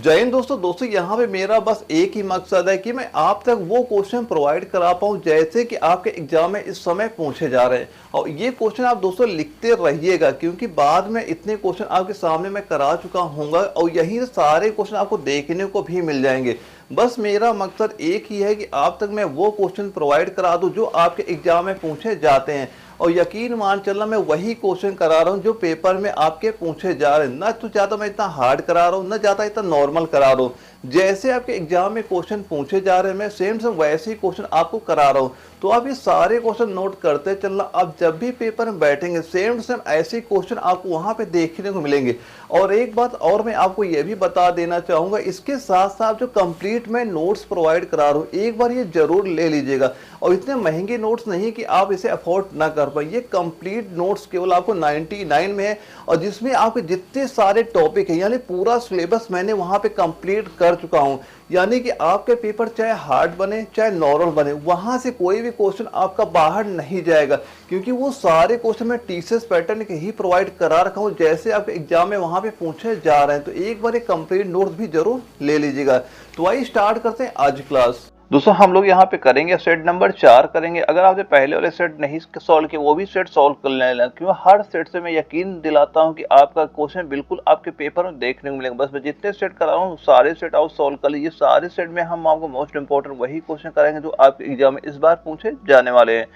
जय हिंद दोस्तों यहाँ पे मेरा बस एक ही मकसद है कि मैं आप तक वो क्वेश्चन प्रोवाइड करा पाऊँ जैसे कि आपके एग्जाम में इस समय पूछे जा रहे हैं। और ये क्वेश्चन आप दोस्तों लिखते रहिएगा, क्योंकि बाद में इतने क्वेश्चन आपके सामने मैं करा चुका हूँगा और यही सारे क्वेश्चन आपको देखने को भी मिल जाएंगे। बस मेरा मकसद एक ही है कि आप तक मैं वो क्वेश्चन प्रोवाइड करा दूं जो आपके एग्जाम में पूछे जाते हैं। और यकीन मान चलना, मैं वही क्वेश्चन करा रहा हूँ जो पेपर में आपके पूछे जा रहे हैं। ना तो ज्यादा मैं इतना हार्ड करा रहा हूँ, ना ज्यादा इतना नॉर्मल करा रहा हूँ। जैसे आपके एग्जाम में क्वेश्चन पूछे जा रहे हैं, मैं सेम सेम वैसे ही क्वेश्चन आपको करा रहा हूँ। तो आप ये सारे क्वेश्चन नोट करते चलना। आप जब भी पेपर में बैठेंगे सेम सेम ऐसे क्वेश्चन आपको वहां पे देखने को मिलेंगे। और एक बात और मैं आपको ये भी बता देना चाहूंगा, इसके साथ साथ जो कंप्लीट मैं नोट्स प्रोवाइड करा रहा हूँ, एक बार ये जरूर ले लीजिएगा। और इतने महंगे नोट्स नहीं कि आप इसे अफोर्ड ना कर पाए। ये कंप्लीट नोट्स केवल आपको 99 में है, और जिसमें आपके जितने सारे टॉपिक है यानी पूरा सिलेबस मैंने वहां पे कंप्लीट कर चुका हूं। यानी कि आपके पेपर चाहे हार्ड बने चाहे नॉर्मल बने, वहां से कोई भी क्वेश्चन आपका बाहर नहीं जाएगा, क्योंकि वो सारे क्वेश्चन मैं टीसीएस पैटर्न के ही प्रोवाइड करा रखा हूं जैसे आपके एग्जाम में वहां पे पूछे जा रहे हैं। तो एक बार एक कंप्लीट नोट्स भी जरूर ले लीजिएगा। तो आइए स्टार्ट करते हैं आज क्लास। दोस्तों हम लोग यहाँ पे करेंगे सेट नंबर 4 करेंगे। अगर आपने पहले वाले सेट नहीं सॉल्व किए वो भी सेट सॉल्व कर लेना, क्योंकि हर सेट से मैं यकीन दिलाता हूँ कि आपका क्वेश्चन बिल्कुल आपके पेपर में देखने को मिलेगा। बस मैं जितने सेट करा रहा हूँ सारे सेट आप सॉल्व कर लीजिए। सारे सेट में हम आपको मोस्ट इंपॉर्टेंट वही क्वेश्चन करेंगे जो आपके एग्जाम में इस बार पूछे जाने वाले हैं।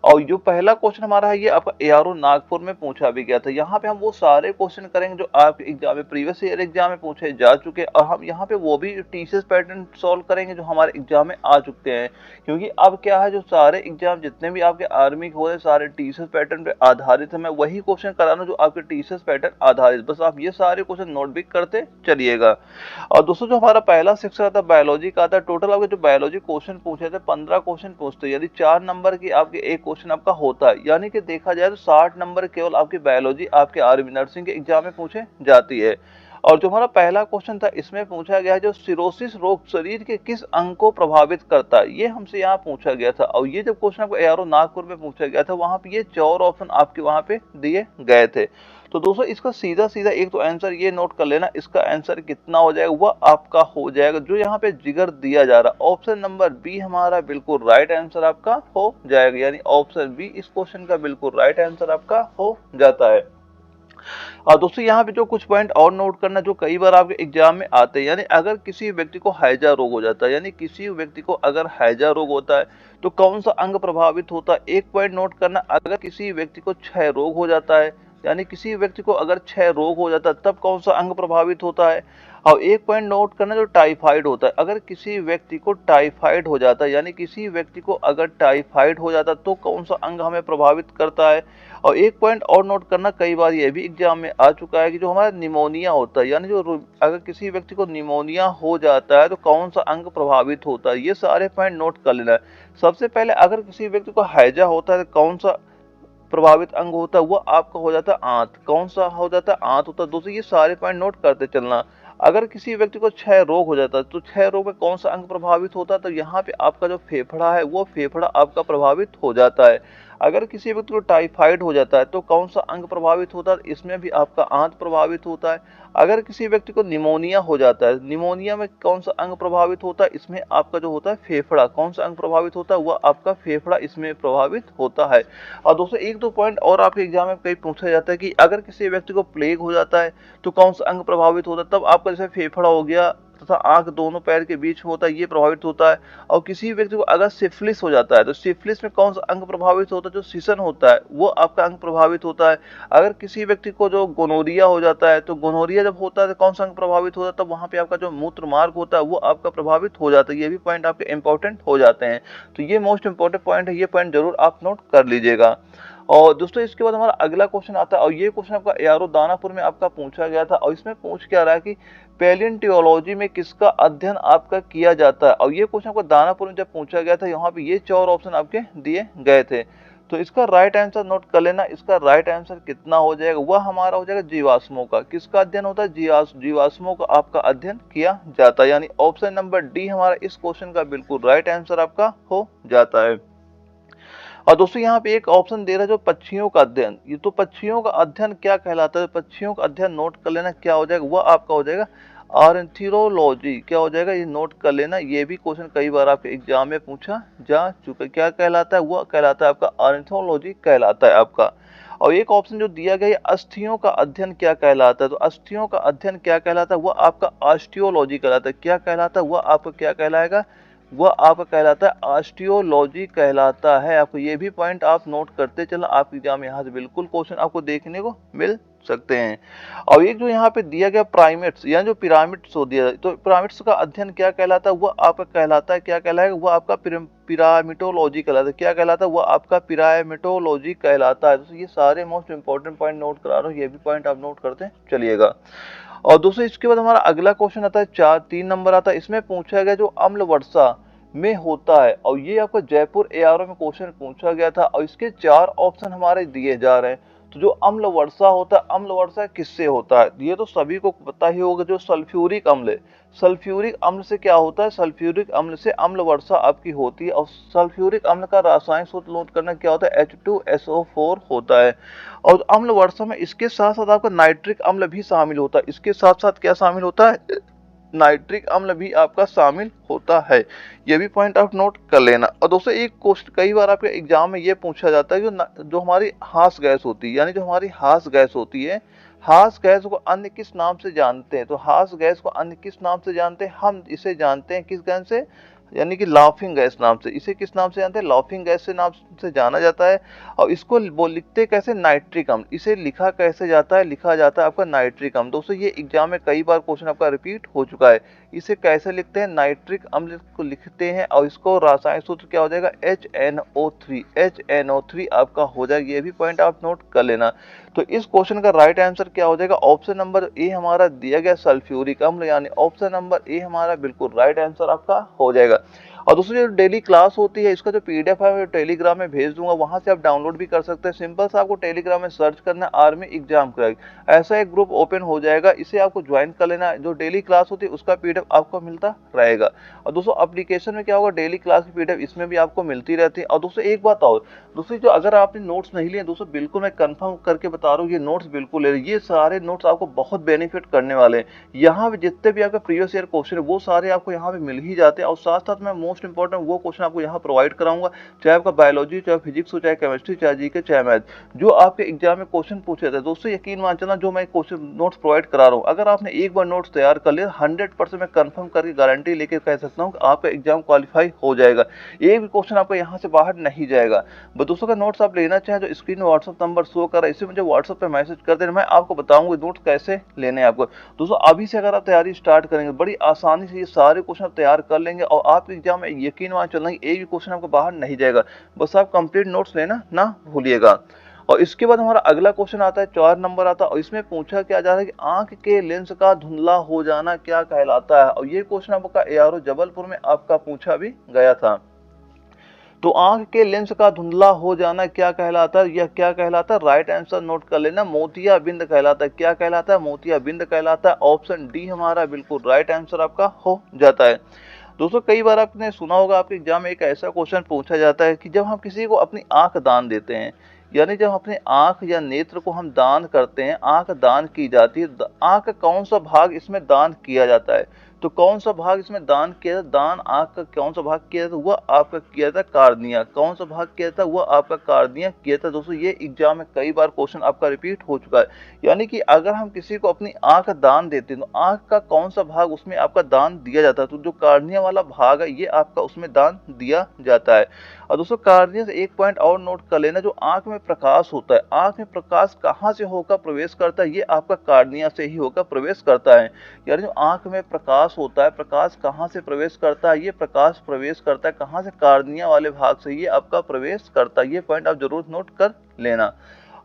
और जो पहला क्वेश्चन हमारा है ये आपका एआरओ नागपुर में पूछा भी गया था। यहाँ पे हम वो सारे क्वेश्चन करेंगे जो आपके एग्जाम में प्रीवियस ईयर एग्जाम में पूछे जा चुके हैं, और हम यहाँ पे वो भी टीसीएस पैटर्न सॉल्व करेंगे जो हमारे एग्जाम में आ चुके हैं। क्योंकि अब क्या है, जो सारे एग्जाम जितने भी आपके आर्मी के हो रहे सारे टीसीएस पैटर्न पे आधारित है। मैं वही क्वेश्चन करा रहा हूँ जो आपके टीसीएस पैटर्न आधारित। बस आप ये सारे क्वेश्चन नोट भी करते चलिएगा। और दोस्तों जो हमारा पहला सेक्शन था बायोलॉजी का था, टोटल आपके जो बायोलॉजी क्वेश्चन पूछे थे 15 क्वेश्चन पूछते, यदि 4 नंबर की आपके एक क्वेश्चन आपका होता है, यानी कि देखा जाए तो 60 नंबर केवल आपकी बायोलॉजी आपके आर्मी नर्सिंग के एग्जाम में पूछे जाती है। और जो हमारा पहला क्वेश्चन था इसमें पूछा गया है जो सिरोसिस रोग शरीर के किस अंग को प्रभावित करता है, ये हमसे यहाँ पूछा गया था। और ये जब क्वेश्चन आपको एआरओ नागपुर में पूछा गया था वहां पे ये 4 ऑप्शन आपके वहां पे दिए गए थे। तो दोस्तों इसका सीधा सीधा एक तो आंसर ये नोट कर लेना, इसका आंसर कितना हो जाएगा वह आपका हो जाएगा जो यहाँ पे जिगर दिया जा रहा है ऑप्शन नंबर बी हमारा बिल्कुल राइट आंसर आपका हो जाएगा। यानी ऑप्शन बी इस क्वेश्चन का बिल्कुल राइट आंसर आपका हो जाता है। और दोस्तों यहाँ पे जो कुछ पॉइंट और नोट करना जो कई बार आपके एग्जाम में आते हैं, यानी अगर किसी व्यक्ति को हैजा रोग हो जाता है, यानी किसी व्यक्ति को अगर हैजा रोग होता है तो कौन सा अंग प्रभावित होता है। एक पॉइंट नोट करना, अगर किसी व्यक्ति को क्षय रोग हो जाता है, यानी किसी व्यक्ति को अगर क्षय रोग हो जाता है तब कौन सा अंग प्रभावित होता है। और एक पॉइंट नोट करना जो टाइफाइड होता है, अगर किसी व्यक्ति को टाइफाइड हो जाता है, यानी किसी व्यक्ति को अगर टाइफाइड हो जाता है तो कौन सा अंग हमें प्रभावित करता है। और एक पॉइंट और नोट करना, कई बार ये भी एग्जाम में आ चुका है कि जो हमारा निमोनिया होता है, यानी जो अगर किसी व्यक्ति को निमोनिया हो जाता है तो कौन सा अंग प्रभावित होता है। ये सारे पॉइंट नोट कर लेना है। सबसे पहले अगर किसी व्यक्ति को हैजा होता है तो कौन सा प्रभावित अंग होता है वो आपका हो जाता है आंत। कौन सा हो जाता है, आंत होता है। दोस्तों ये सारे पॉइंट नोट करते चलना। अगर किसी व्यक्ति को क्षय रोग हो जाता है तो क्षय रोग में कौन सा अंग प्रभावित होता है, तो यहाँ पे आपका जो फेफड़ा है वो फेफड़ा आपका प्रभावित हो जाता है। अगर किसी व्यक्ति को टाइफाइड हो जाता है तो कौन सा अंग प्रभावित होता है, इसमें भी आपका आंत प्रभावित होता है। अगर किसी व्यक्ति को निमोनिया हो जाता है, निमोनिया में कौन सा अंग प्रभावित होता है, इसमें आपका जो होता है फेफड़ा। कौन सा अंग प्रभावित होता है, वह आपका फेफड़ा इसमें प्रभावित होता है। और दोस्तों एक दो पॉइंट और आपके एग्जाम में कई पूछा जाता है कि अगर किसी व्यक्ति को प्लेग हो जाता है तो कौन सा अंग प्रभावित होता है, तब आपका जैसे फेफड़ा हो गया तथा आंख दोनों पैर के बीच होता है, ये प्रभावित होता है। और किसी व्यक्ति को अगर सिफिलिस हो जाता है तो सिफिलिस में कौन सा अंग प्रभावित होता है, जो सीसन होता है वो आपका अंग प्रभावित होता है। अगर किसी व्यक्ति को जो गोनोरिया हो जाता है तो गोनोरिया जब होता है तो कौन सा अंग प्रभावित होता है, तब वहां पे आपका जो मूत्र मार्ग होता है वो आपका प्रभावित हो जाता है। ये भी पॉइंट आपके इंपॉर्टेंट हो जाते हैं। तो ये मोस्ट इंपॉर्टेंट पॉइंट है, ये पॉइंट जरूर आप नोट कर लीजिएगा। और दोस्तों इसके बाद हमारा अगला क्वेश्चन आता है, और ये क्वेश्चन आपका एआरओ दानापुर में आपका पूछा गया था। और इसमें पूछ क्या रहा है कि पैलियोंटोलॉजी में किसका अध्ययन आपका किया जाता है। और ये क्वेश्चन आपको दानापुर में जब पूछा गया था यहाँ पे ये 4 ऑप्शन आपके दिए गए थे। तो इसका राइट आंसर नोट कर लेना। इसका राइट आंसर कितना हो जाएगा, वह हमारा हो जाएगा जीवाश्मों का। किसका अध्ययन होता है, जीवाश्मों का आपका अध्ययन किया जाता है। यानी ऑप्शन नंबर डी हमारा इस क्वेश्चन का बिल्कुल राइट आंसर आपका हो जाता है। और दोस्तों यहाँ पे एक ऑप्शन दे रहा है जो पक्षियों का अध्ययन। ये तो पक्षियों का अध्ययन क्या कहलाता है, पक्षियों का अध्ययन नोट कर लेना क्या हो जाएगा, वह आपका हो जाएगा ऑर्निथोलॉजी क्या हो जाएगा, ये नोट कर लेना, ये भी क्वेश्चन कई बार आपके एग्जाम में पूछा जा चुका है। क्या कहलाता है, वो कहलाता है आपका ऑर्निथोलॉजी कहलाता है आपका। और एक ऑप्शन जो दिया गया है, अस्थियों का अध्ययन क्या कहलाता है, तो अस्थियों का अध्ययन क्या कहलाता है, वो आपका ऑस्टियोलॉजी कहलाता है। क्या कहलाता है, वो आपका क्या कहलाएगा, वह आपका कहलाता है ऑस्टियोलॉजी कहलाता है। आपको ये भी पॉइंट आप नोट करते चलो, आपके एग्जाम में यहाँ से बिल्कुल क्वेश्चन आपको देखने को मिल सकते हैं। और एक जो यहाँ पे दिया गया प्राइमेट्स, या जो पिरामिड्स हो दिया, तो पिरामिड्स का अध्ययन क्या कहलाता है, वो आपका कहलाता है, क्या कहलाएगा, वो आपका पिरामिडोलॉजी कहलाता है। क्या कहलाता है, वो आपका पिरामिडोलॉजी कहलाता है। तो ये सारे मोस्ट इंपॉर्टेंट पॉइंट नोट करा रहा हूँ, ये भी पॉइंट आप नोट करते चलिएगा। और दोस्तों इसके बाद हमारा अगला क्वेश्चन आता है 3 नंबर आता है, इसमें पूछा गया जो अम्ल वर्षा में होता है, और ये आपको जयपुर एआरओ में क्वेश्चन पूछा गया था, और इसके 4 ऑप्शन हमारे दिए जा रहे हैं। तो जो अम्ल वर्षा होता है, अम्ल वर्षा किससे होता है, ये तो सभी को पता ही होगा, जो सल्फ्यूरिक अम्ल है, सल्फ्यूरिक अम्ल से क्या होता है, सल्फ्यूरिक अम्ल से अम्ल वर्षा आपकी होती है। और सल्फ्यूरिक अम्ल का रासायनिक सूत्र नोट करना क्या होता है, H2SO4 होता है। और अम्ल वर्षा में इसके साथ साथ आपका नाइट्रिक अम्ल भी शामिल होता है, इसके साथ साथ क्या शामिल होता है, नाइट्रिक अम्ल भी आपका शामिल होता है। ये भी पॉइंट आप नोट कर लेना। और दोस्तों एक क्वेश्चन कई बार आपके एग्जाम में ये पूछा जाता है, जो हमारी हास गैस होती है, यानी जो हमारी हास गैस होती है, हास गैस को अन्य किस नाम से जानते हैं, तो हास गैस को अन्य किस नाम से जानते हैं, हम इसे जानते हैं किस गैस से, यानी कि लाफिंग गैस नाम से। इसे किस नाम से जानते हैं, लाफिंग गैस से नाम से जाना जाता है। और इसको वो लिखते कैसे, नाइट्रिक अम्ल। इसे लिखा कैसे जाता है, लिखा जाता है आपका नाइट्रिक अम्ल। दोस्तों ये एग्जाम में कई बार क्वेश्चन आपका रिपीट हो चुका है। इसे कैसे लिखते हैं, नाइट्रिक अम्ल को लिखते हैं, और इसको रासायनिक सूत्र क्या हो जाएगा, HNO3। HNO3 आपका हो जाएगा, ये भी पॉइंट आप नोट कर लेना। तो इस क्वेश्चन का राइट आंसर क्या हो जाएगा, ऑप्शन नंबर ए हमारा दिया गया सल्फ्यूरिक अम्ल, यानी ऑप्शन नंबर ए हमारा बिल्कुल राइट आंसर आपका हो जाएगा। और दूसरी जो डेली क्लास होती है, इसका जो पीडीएफ है मैं टेलीग्राम में भेज दूंगा, वहां से आप डाउनलोड भी कर सकते हैं। सिंपल सा आपको टेलीग्राम में सर्च करना है आर्मी एग्जाम क्रैक, ऐसा एक ग्रुप ओपन हो जाएगा, इसे आपको ज्वाइन कर लेना। जो डेली क्लास होती है उसका पीडीएफ आपको मिलता रहेगा। और दोस्तों एप्लीकेशन में क्या होगा, डेली क्लास की पीडीएफ इसमें भी आपको मिलती रहती है। और दोस्तों एक बात और, दूसरी जो अगर आपने नोट्स नहीं लिए, दोस्तों बिल्कुल मैं कंफर्म करके बता रहा हूँ, ये नोट्स बिल्कुल ले, ये सारे नोट्स आपको बहुत बेनिफिट करने वाले हैं। यहाँ पे जितने भी आपके प्रीवियस ईयर क्वेश्चन है वो सारे आपको यहाँ पे मिल ही जाते हैं। और साथ साथ मैं मोस्ट इंपॉर्टेंट वो क्वेश्चन आपको यहाँ प्रोवाइड कराऊंगा, चाहे आपका बायोलॉजी, चाहे फिजिक्स हो, चाहे केमिस्ट्री, चाहे जीके, चाहे मैथ, जो आपके एग्जाम में क्वेश्चन पूछे जाते हैं। दोस्तों यकीन मान चलना, जो मैं क्वेश्चन नोट्स प्रोवाइड करा रहा हूँ, अगर आपने एक बार नोट्स तैयार कर लिया, 100% मैं कंफर्म करके गारंटी लेके कह सकता हूँ कि आपका एग्जाम क्वालिफाई हो जाएगा। एक भी क्वेश्चन आपका यहाँ से बाहर नहीं जाएगा। दोस्तों का नोट्स आप लेना चाहें तो स्क्रीन में व्हाट्सअप नंबर शो कर रहा है, इसे मुझे व्हाट्सअप पे मैसेज कर देना, मैं आपको बताऊंगा नोट्स कैसे लेने हैं आपको। दोस्तों अभी से अगर आप तैयारी स्टार्ट करेंगे, बड़ी आसानी से ये सारे क्वेश्चन आप तैयार कर लेंगे, और आप एग्जाम में यकीन मान चलना एक भी क्वेश्चन आपको बाहर नहीं जाएगा। बस आप कंप्लीट नोट्स लेना ना भूलिएगा। और इसके बाद हमारा अगला क्वेश्चन आता है 4 नंबर आता है, और इसमें पूछा क्या जा रहा है कि आंख के लेंस का धुंधला हो जाना क्या कहलाता है। और ये क्वेश्चन आपका एआरओ जबलपुर में आपका पूछा भी गया था। तो आंख के लेंस का धुंधला हो जाना क्या कहलाता है, यह क्या कहलाता है, राइट आंसर नोट कर लेना, मोतियाबिंद कहलाता है। क्या कहलाता है, मोतियाबिंद कहलाता है। ऑप्शन डी हमारा बिल्कुल राइट आंसर आपका हो जाता है। दोस्तों कई बार आपने सुना होगा, आपके एग्जाम में एक ऐसा क्वेश्चन पूछा जाता है कि जब हम किसी को अपनी आंख दान देते हैं, यानी जब अपने आंख या नेत्र को हम दान करते हैं, आंख दान की जाती है, आंख का कौन सा भाग इसमें दान किया जाता है, तो कौन सा भाग इसमें दान किया जाता, दान आंख का कौन सा भाग किया जाता, वह आपका किया जाता कार्निया। कौन सा भाग किया जाता, वह आपका कार्निया किया जाता। दोस्तों ये एग्जाम में कई बार क्वेश्चन आपका रिपीट हो चुका है, यानी कि अगर हम किसी को अपनी आंख दान देते हैं तो आंख का कौन सा भाग उसमें आपका दान दिया जाता है, तो जो कार्निया वाला भाग है ये आपका उसमें दान दिया जाता है। और दोस्तों कार्निया से एक पॉइंट और नोट कर लेना, जो आंख में प्रकाश होता है, आंख में प्रकाश कहाँ से होकर प्रवेश करता है, ये आपका कार्निया से ही होकर प्रवेश करता है। यानी जो आंख में प्रकाश होता है, प्रकाश कहाँ से प्रवेश करता है, ये प्रकाश प्रवेश करता है कहाँ से, कार्निया वाले भाग से ये आपका प्रवेश करता है। ये पॉइंट आप जरूर नोट कर लेना।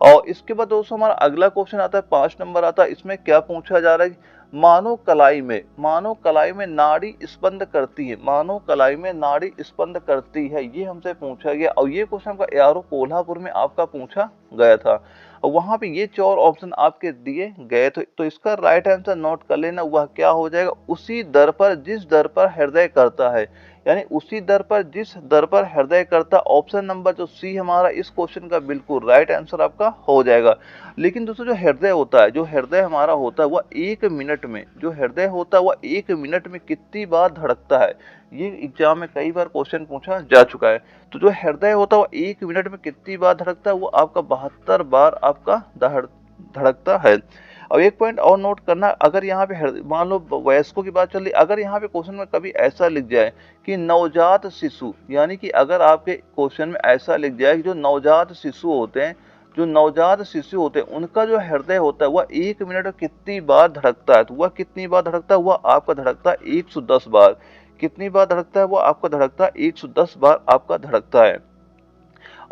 और इसके बाद दोस्तों हमारा अगला क्वेश्चन आता है 5 नंबर आता है, इसमें क्या पूछा जा रहा है, मानव कलाई में नाड़ी स्पंद करती है, मानव कलाई में नाड़ी स्पंद करती है, ये हमसे पूछा गया। और ये क्वेश्चन का एआरओ कोल्हापुर में आपका पूछा गया था, और वहां पे ये 4 ऑप्शन आपके दिए गए थे। तो इसका राइट आंसर नोट कर लेना, वह क्या हो जाएगा, उसी दर पर जिस दर पर हृदय करता है, यानी उसी दर पर जिस दर पर हृदय करता। ऑप्शन नंबर जो सी हमारा इस क्वेश्चन का बिल्कुल राइट आंसर आपका हो जाएगा। लेकिन दोस्तों जो हृदय होता है, जो हृदय हमारा होता है, वह 1 मिनट में, जो हृदय होता है वह 1 मिनट में कितनी बार धड़कता है, ये एग्जाम में कई बार क्वेश्चन पूछा जा चुका है। तो जो हृदय होता है वह 1 मिनट में कितनी बार धड़कता है, वो आपका 72 बार आपका धड़कता है। और एक पॉइंट और नोट करना, अगर यहाँ पे मान लो वयस्कों की बात चल रही, अगर यहाँ पे क्वेश्चन में कभी ऐसा लिख जाए कि नवजात शिशु, यानी कि अगर आपके क्वेश्चन में ऐसा लिख जाए कि जो नवजात शिशु होते हैं, जो नवजात शिशु होते हैं उनका जो हृदय होता है वह 1 मिनट में कितनी बार धड़कता है, तो वह कितनी बार धड़कता है, वह आपका धड़कता है 110 बार। कितनी बार धड़कता है, वह आपका धड़कता है 110 बार आपका धड़कता है।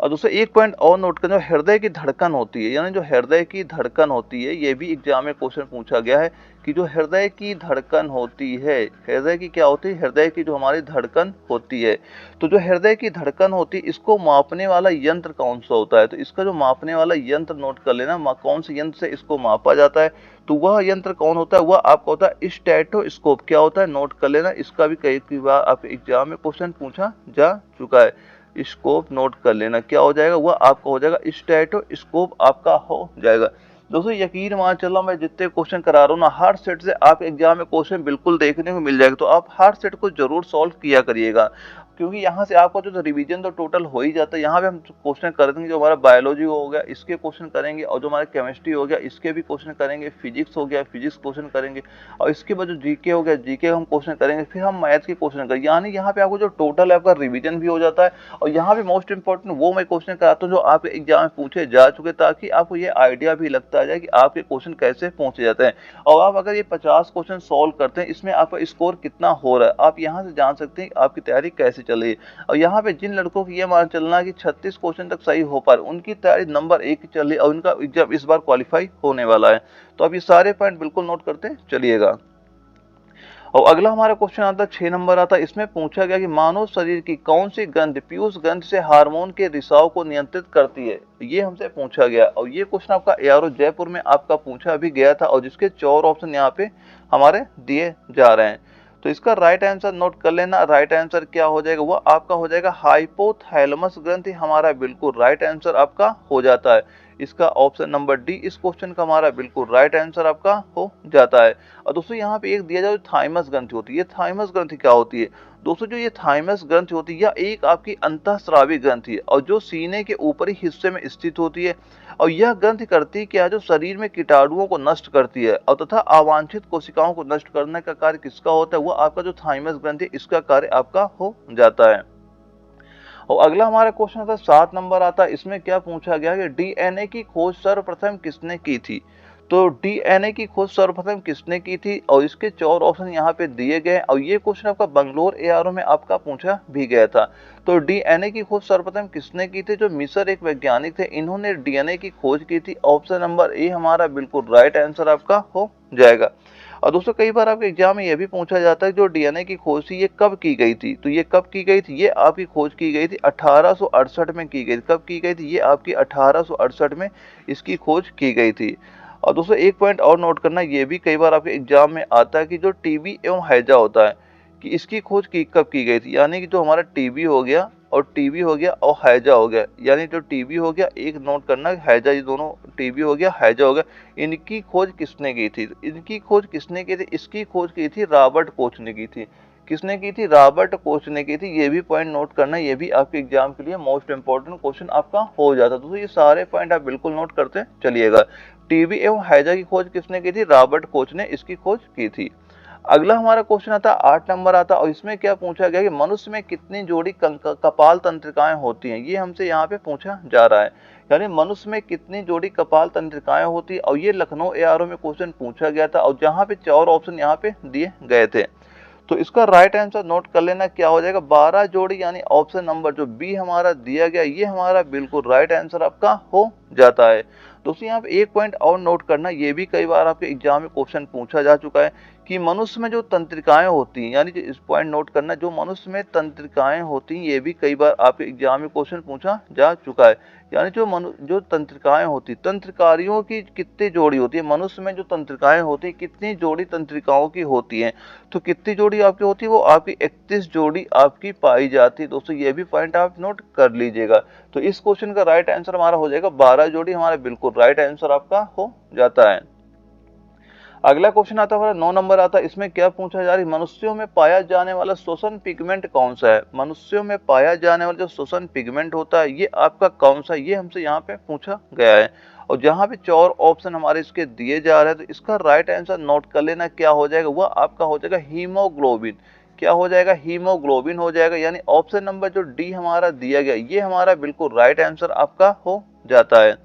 और दोस्तों एक पॉइंट और नोट करना, हृदय की धड़कन होती है, यानी जो हृदय की धड़कन होती है, ये भी एग्जाम में क्वेश्चन पूछा गया है कि जो हृदय की धड़कन होती है, हृदय की क्या होती है, हृदय की जो हमारी धड़कन होती है, तो जो हृदय की धड़कन होती है इसको मापने वाला यंत्र कौन सा होता है, तो इसका जो मापने वाला यंत्र नोट कर लेना, कौन से यंत्र से इसको मापा जाता है, तो वह यंत्र कौन होता है, वह आपका होता है स्टेथोस्कोप। क्या होता है, नोट कर लेना, इसका भी कई बार आपके एग्जाम में क्वेश्चन पूछा जा चुका है। स्कोप नोट कर लेना, क्या हो जाएगा, वह आपका हो जाएगा स्टेथोस्कोप आपका हो जाएगा। दोस्तों यकीन मान चलो, मैं जितने क्वेश्चन करा रहा हूँ ना, हर सेट से आप एग्जाम में क्वेश्चन बिल्कुल देखने को मिल जाएगा, तो आप हर सेट को जरूर सॉल्व किया करिएगा, क्योंकि यहाँ से आपका जो रिवीजन तो टोटल हो ही जाता है। यहाँ पे हम क्वेश्चन करेंगे, जो हमारा बायोलॉजी हो गया इसके क्वेश्चन करेंगे, और जो हमारा केमिस्ट्री हो गया इसके भी क्वेश्चन करेंगे, फिजिक्स हो गया फिजिक्स क्वेश्चन करेंगे, और इसके बाद जो जीके हो गया जीके हम क्वेश्चन करेंगे, फिर हम मैथ के क्वेश्चन करेंगे। यानी यहाँ पे आपको जो टोटल है आपका रिवीजन भी हो जाता है, और यहाँ पे मोस्ट इंपॉर्टेंट वो मैं क्वेश्चन कराता हूँ जो आपके एग्जाम में पूछे जा चुके, ताकि आपको ये आइडिया भी लगता है कि आपके क्वेश्चन कैसे पूछे जाते हैं। और आप अगर ये 50 क्वेश्चन सॉल्व करते हैं, इसमें आपका स्कोर कितना हो रहा है, आप यहाँ से जान सकते हैं आपकी तैयारी कैसे चल रही है। और यहाँ पे जिन लड़कों की ये मान चलना है कि 36 क्वेश्चन तक सही हो पा रहे, उनकी तैयारी नंबर 1 की चल रही है, और उनका एग्जाम इस बार क्वालिफाई होने वाला है। तो आप ये सारे पॉइंट बिल्कुल नोट करते चलिएगा। और अगला हमारा क्वेश्चन आता है 6 नंबर आता है, इसमें पूछा गया कि मानव शरीर की कौन सी ग्रंथि पीयूष ग्रंथि से हार्मोन के रिसाव को नियंत्रित करती है, ये हमसे पूछा गया। और ये क्वेश्चन आपका एआरओ जयपुर में आपका पूछा भी गया था, और जिसके 4 ऑप्शन यहाँ पे हमारे दिए जा रहे हैं। तो इसका राइट आंसर नोट कर लेना, राइट आंसर क्या हो जाएगा, वो आपका हो जाएगा हाइपोथैलेमस ग्रंथि, हमारा बिल्कुल राइट आंसर आपका हो जाता है। इसका ऑप्शन नंबर डी इस क्वेश्चन का हमारा बिल्कुल राइट आंसर आपका हो जाता है। और दोस्तों यहाँ पे एक दिया जाए थाइमस ग्रंथि होती है, ये थाइमस ग्रंथि क्या होती है दोस्तों, जो ये थाइमस ग्रंथि होती है यह एक आपकी अंतःस्रावी ग्रंथि है, और जो सीने के ऊपरी हिस्से में स्थित होती है। और यह ग्रंथि करती क्या है, जो शरीर में कीटाणुओं को नष्ट करती है, और तथा अवांछित कोशिकाओं को नष्ट करने का कार्य किसका होता है, वो आपका जो थाइमस ग्रंथि इसका कार्य आपका हो जाता है। और अगला हमारा क्वेश्चन आता है 7 नंबर आता है, इसमें क्या पूछा गया कि डीएनए की खोज सर्वप्रथम किसने की थी। तो डीएनए की खोज सर्वप्रथम किसने की थी, और इसके 4 ऑप्शन यहाँ पे दिए गए, और ये क्वेश्चन आपका बंगलोर एआरओ में आपका पूछा भी गया था। तो डीएनए की खोज सर्वप्रथम किसने की थी, जो मिस्र एक वैज्ञानिक थे, इन्होंने डीएनए की खोज की थी। ऑप्शन नंबर ए हमारा बिल्कुल राइट आंसर आपका हो जाएगा। और दोस्तों कई बार आपके एग्जाम में यह भी पूछा जाता है जो डीएनए की खोज थी ये कब की गई थी, तो ये कब की गई थी, ये आपकी खोज की गई थी 1868 में की गई थी। कब की गई थी, ये आपकी 1868 में इसकी खोज की गई थी। और दोस्तों एक पॉइंट और नोट करना, ये भी कई बार आपके एग्जाम में आता है कि जो टीबी एवं हैजा होता है, कि इसकी खोज कब की गई थी, यानी कि जो हमारा टीबी हो गया और हैजा हो गया, यानी जो टीबी हो गया, एक नोट करना हैजा, ये दोनों टीबी हो गया हैजा हो गया, इनकी खोज किसने की थी, इनकी खोज किसने की थी, इसकी खोज की थी रॉबर्ट कोच ने की थी। किसने की थी, रॉबर्ट कोच ने की थी। ये भी पॉइंट नोट करना, ये भी आपके एग्जाम के लिए मोस्ट इंपॉर्टेंट क्वेश्चन आपका हो जाता है। तो ये सारे पॉइंट आप बिल्कुल नोट करते चलिएगा। टीबी एवं हैजा की खोज किसने की थी, रॉबर्ट कोच ने इसकी खोज की थी। अगला हमारा क्वेश्चन आता है 8 नंबर आता है, और इसमें क्या पूछा गया कि मनुष्य में कितनी जोड़ी कपाल तंत्रिकाएं होती हैं, ये हमसे यहाँ पे पूछा जा रहा है। यानी मनुष्य में कितनी जोड़ी कपाल तंत्रिकाएं होती है, और ये लखनऊ एआरओ में क्वेश्चन पूछा गया था, और जहाँ पे 4 ऑप्शन यहाँ पे दिए गए थे। तो इसका राइट आंसर नोट कर लेना, क्या हो जाएगा 12 जोड़ी, यानी ऑप्शन नंबर जो बी हमारा दिया गया ये हमारा बिल्कुल राइट आंसर आपका हो जाता है। दोस्तों यहाँ पे एक पॉइंट और नोट करना, ये भी कई बार आपके एग्जाम में क्वेश्चन पूछा जा चुका है कि मनुष्य में जो तंत्रिकाएं होती हैं, यानी कि इस पॉइंट नोट करना, जो मनुष्य में तंत्रिकाएं होती हैं, ये भी कई बार आपके एग्जाम में क्वेश्चन पूछा जा चुका है। यानी जो तंत्रिकाएं होती, तंत्रिकारियों की कितनी जोड़ी होती है, मनुष्य में जो तंत्रिकाएं होती हैं कितनी जोड़ी तंत्रिकाओं की होती हैं, तो कितनी जोड़ी आपकी होती है, वो आपकी 31 जोड़ी आपकी पाई जाती है। दोस्तों ये भी पॉइंट आप नोट कर लीजिएगा। तो इस क्वेश्चन का राइट आंसर हमारा हो जाएगा 12 जोड़ी, हमारा बिल्कुल राइट आंसर आपका हो जाता है। अगला क्वेश्चन आता है 9 नंबर आता है, इसमें क्या पूछा जा रहा है, मनुष्यों में पाया जाने वाला श्वसन पिगमेंट कौन सा है। मनुष्यों में पाया जाने वाला जो श्वसन पिगमेंट होता है ये आपका कौन सा है, ये हमसे यहाँ पे पूछा गया है। और जहां पे 4 ऑप्शन हमारे इसके दिए जा रहे हैं, तो इसका राइट आंसर नोट कर लेना, क्या हो जाएगा, वह आपका हो जाएगा हीमोग्लोबिन। क्या हो जाएगा, हीमोग्लोबिन हो जाएगा। यानी ऑप्शन नंबर जो डी हमारा दिया गया, ये हमारा बिल्कुल राइट आंसर आपका हो जाता है।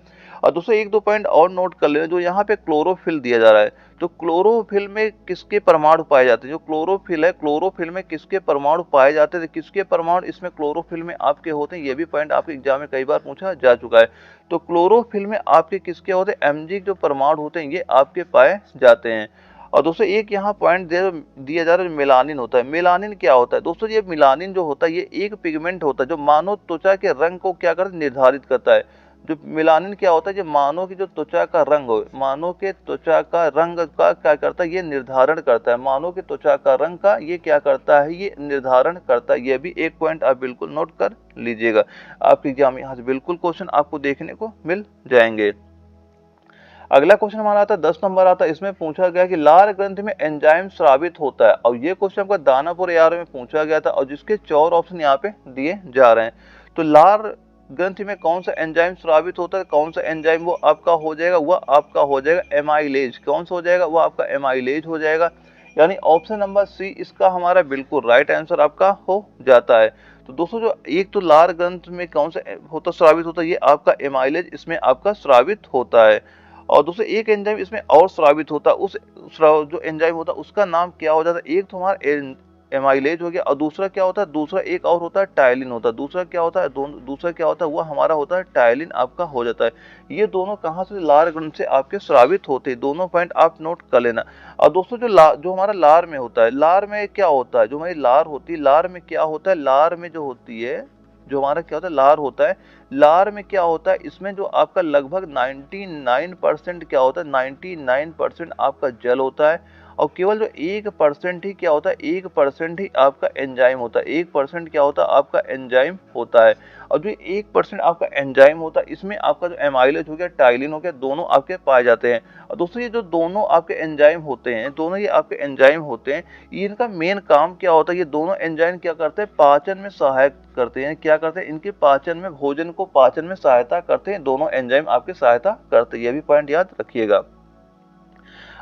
और दूसरा एक दो पॉइंट और नोट कर लेना, जो यहाँ पे क्लोरोफिल दिया जा रहा है, तो क्लोरोफिल में किसके परमाणु पाए जाते हैं, जो क्लोरोफिल है, क्लोरोफिल में किसके परमाणु पाए जाते हैं, किसके परमाणु इसमें क्लोरोफिल में आपके होते हैं, ये भी पॉइंट आपके एग्जाम में कई बार पूछा जा चुका है। तो क्लोरोफिल में आपके किसके होते हैं, एमजी जो परमाणु होते हैं ये आपके पाए जाते हैं। और दोस्तों एक यहाँ पॉइंट दिया जा रहा है, मेलानिन होता है। मेलानिन क्या होता है दोस्तों, ये मेलानिन जो होता है ये एक पिगमेंट होता है जो मानव त्वचा के रंग को क्या करता है, निर्धारित करता है। जो मेलानिन क्या होता है, जो मानव की जो त्वचा का रंग हो, मानव के त्वचा का रंग का क्या करता है, ये निर्धारण करता है। मानव की त्वचा का रंग का ये क्या करता है, ये निर्धारण करता है। ये भी एक पॉइंट आप बिल्कुल नोट कर लीजिएगा, आपके एग्जाम में यहाँ से बिल्कुल क्वेश्चन आपको देखने को मिल जाएंगे। अगला क्वेश्चन हमारा आता है 10 नंबर आता है, इसमें पूछा गया कि लार ग्रंथि में एंजाइम स्रावित होता है। और ये क्वेश्चन आपका दानापुर AR में पूछा गया था, और जिसके 4 ऑप्शन यहाँ पे दिए जा रहे हैं। तो लार ग्रंथि में कौन सा एंजाइम स्रावित होता है, कौन सा एंजाइम, वो आपका हो जाएगा, वह आपका हो जाएगा एमाइलेज। कौन सा हो जाएगा, वो आपका एमाइलेज हो जाएगा। यानी ऑप्शन नंबर सी इसका हमारा बिल्कुल राइट आंसर आपका हो जाता है। तो दोस्तों जो एक तो लार ग्रंथ में कौन सा होता स्रावित होता है, ये आपका एमाइलेज इसमें आपका स्रावित होता है। और दूसरा एक एंजाइम इसमें और स्रावित होता है, उस जो एंजाइम होता है उसका नाम क्या हो जाता है, एक तो हमारा एमाइलेज हो गया, और दूसरा क्या होता है, दूसरा एक और होता है टाइलिन होता है। दूसरा क्या होता है, दूसरा क्या होता है, वो हमारा होता है टाइलिन आपका हो जाता है। ये दोनों कहाँ से, लार ग्रंथ से आपके स्रावित होते हैं। दोनों पॉइंट आप नोट कर लेना। और दोस्तों जो हमारा लार में होता है, लार में क्या होता है, जो हमारी लार होती है, लार में क्या होता है, लार में जो होती है, जो हमारा क्या होता है, लार होता है। लार में क्या होता है, इसमें जो आपका लगभग 99% क्या होता है, 99% आपका जल होता है। और केवल जो 1% ही क्या होता है, 1% ही आपका एंजाइम होता है। 1% क्या होता है, आपका एंजाइम होता है। और जो 1% आपका एंजाइम होता है, इसमें आपका जो एमाइलेज हो गया, टाइलिन हो गया, दोनों आपके पाए जाते हैं। और दोस्तों ये जो दोनों आपके एंजाइम होते हैं, दोनों ये आपके एंजाइम होते हैं, इनका मेन काम क्या होता है, ये दोनों एंजाइम क्या करते हैं, पाचन में सहायक करते हैं। क्या करते हैं, इनके पाचन में, भोजन को पाचन में सहायता करते हैं। दोनों एंजाइम आपकी सहायता करते हैं, ये भी पॉइंट याद रखिएगा।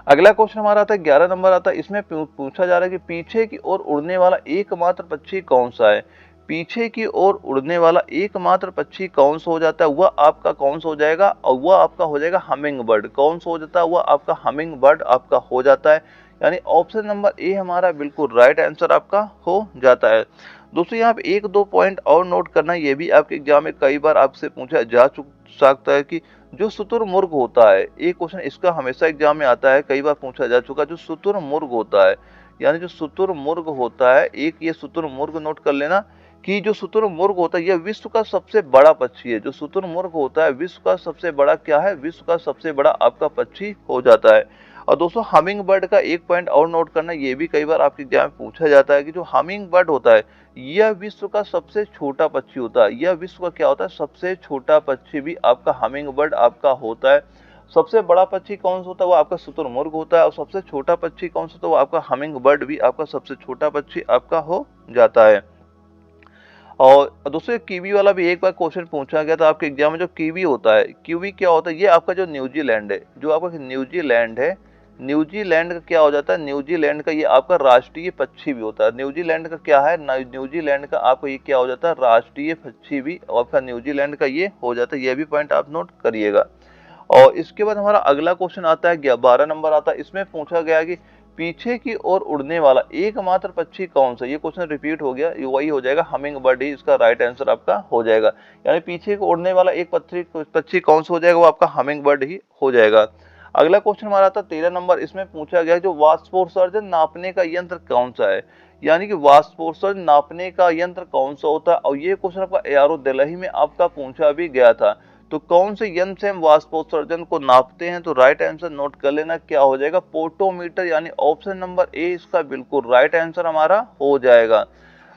अगला क्वेश्चन हमारा आता है 11 नंबर आता है, इसमें पूछा जा रहा है कि पीछे की ओर उड़ने वाला एकमात्र पक्षी कौन सा है। पीछे की ओर उड़ने वाला एकमात्र पक्षी कौन सा हो जाता है, वह आपका कौन सा हो जाएगा, और वह आपका हो जाएगा हमिंग बर्ड। कौन सा हो जाता है, वह आपका हमिंग बर्ड आपका हो जाता है। यानी ऑप्शन नंबर ए हमारा बिल्कुल राइट आंसर आपका हो जाता है। दोस्तों यहाँ पे एक दो पॉइंट और नोट करना, ये भी आपके एग्जाम में कई बार आपसे पूछा जा सकता है कि जो शुतुरमुर्ग होता है, एक क्वेश्चन इसका हमेशा एग्जाम में आता है, कई बार पूछा जा चुका, जो शुतुरमुर्ग होता है, यानी जो शुतुरमुर्ग होता है, एक ये शुतुरमुर्ग नोट कर लेना कि जो शुतुरमुर्ग होता है यह विश्व का सबसे बड़ा पक्षी है। जो शुतुरमुर्ग होता है विश्व का सबसे बड़ा क्या है, विश्व का सबसे बड़ा आपका पक्षी हो जाता है। और दोस्तों हमिंग बर्ड का एक पॉइंट और नोट करना, ये भी कई बार आपके एग्जाम में पूछा जाता है कि जो हमिंग बर्ड होता है यह विश्व का सबसे छोटा पक्षी होता है। यह विश्व का क्या होता है, सबसे छोटा पक्षी भी आपका हमिंग बर्ड आपका होता है। सबसे बड़ा पक्षी कौन सा होता है, वो आपका शुतुरमुर्ग होता है, और सबसे छोटा पक्षी कौन सा होता है, वो आपका हमिंग बर्ड भी आपका सबसे छोटा पक्षी आपका हो जाता है। और दोस्तों कीवी वाला भी एक बार क्वेश्चन पूछा गया था आपके एग्जाम में, जो कीवी होता है, कीवी क्या होता है, ये आपका जो न्यूजीलैंड है, जो आपका न्यूजीलैंड है, न्यूजीलैंड का क्या हो जाता है, न्यूजीलैंड का ये आपका राष्ट्रीय पक्षी भी होता है। न्यूजीलैंड का क्या है, न्यूजीलैंड का आपको ये क्या हो जाता है, राष्ट्रीय पक्षी भी आपका न्यूजीलैंड का ये हो जाता है। ये भी पॉइंट आप नोट करिएगा। और इसके बाद हमारा अगला क्वेश्चन आता है 12 नंबर आता है, इसमें पूछा गया कि पीछे की ओर उड़ने वाला एकमात्र पक्षी कौन सा। ये क्वेश्चन रिपीट हो गया, वही हो जाएगा हमिंग बर्ड ही इसका राइट आंसर आपका हो जाएगा। यानी पीछे को उड़ने वाला एक पक्षी कौन सा हो जाएगा, वो आपका हमिंग बर्ड ही हो जाएगा। अगला क्वेश्चन हमारा था 13 नंबर, इसमें पूछा गया जो वाष्पोत्सर्जन नापने का यंत्र कौन सा है, यानी कि वाष्पोत्सर्जन नापने का यंत्र कौन सा होता है। और ये क्वेश्चन आपका एआरओ दिल्ली में आपका पूछा भी गया था। तो कौन से यंत्र से हम वाष्पोत्सर्जन को नापते हैं, तो राइट आंसर नोट कर लेना क्या हो जाएगा, पोटोमीटर, यानी ऑप्शन नंबर ए इसका बिल्कुल राइट आंसर हमारा हो जाएगा।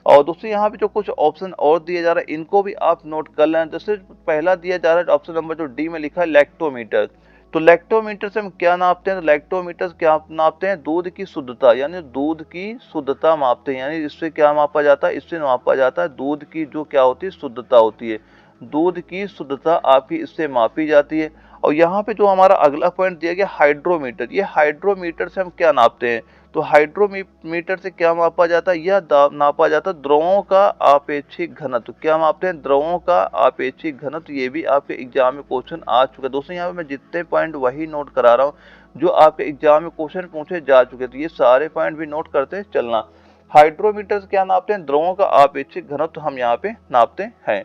और दोस्तों यहाँ पे जो कुछ ऑप्शन और दिए जा रहे हैं इनको भी आप नोट कर लेना। जैसे पहला दिया जा रहा है ऑप्शन नंबर जो डी में लिखा है लैक्टोमीटर। तो लैक्टोमीटर से हम क्या नापते हैं, तो लैक्टोमीटर से क्या नापते हैं, दूध की शुद्धता, यानी दूध की शुद्धता मापते हैं। यानी इससे क्या मापा जाता है, इससे मापा जाता है दूध की जो क्या होती है, शुद्धता होती है। दूध की शुद्धता आपकी इससे मापी जाती है। और यहाँ पे जो हमारा अगला पॉइंट दिया गया हाइड्रोमीटर, ये हाइड्रोमीटर से हम क्या नापते हैं, तो हाइड्रोमीटर से क्या मापा जाता है, यह नापा जाता है द्रवों का आपेक्षिक घनत्व। क्या मापते हैं, द्रवों का आपेक्षिक घनत्व। ये भी आपके एग्जाम में क्वेश्चन आ चुका है दोस्तों। यहाँ पे मैं जितने पॉइंट वही नोट करा रहा हूँ जो आपके एग्जाम में क्वेश्चन पूछे जा चुके, तो ये सारे पॉइंट भी नोट करते चलना। हाइड्रोमीटर से क्या नापते हैं, द्रवों का आपेक्षिक घनत्व हम यहाँ पे नापते हैं।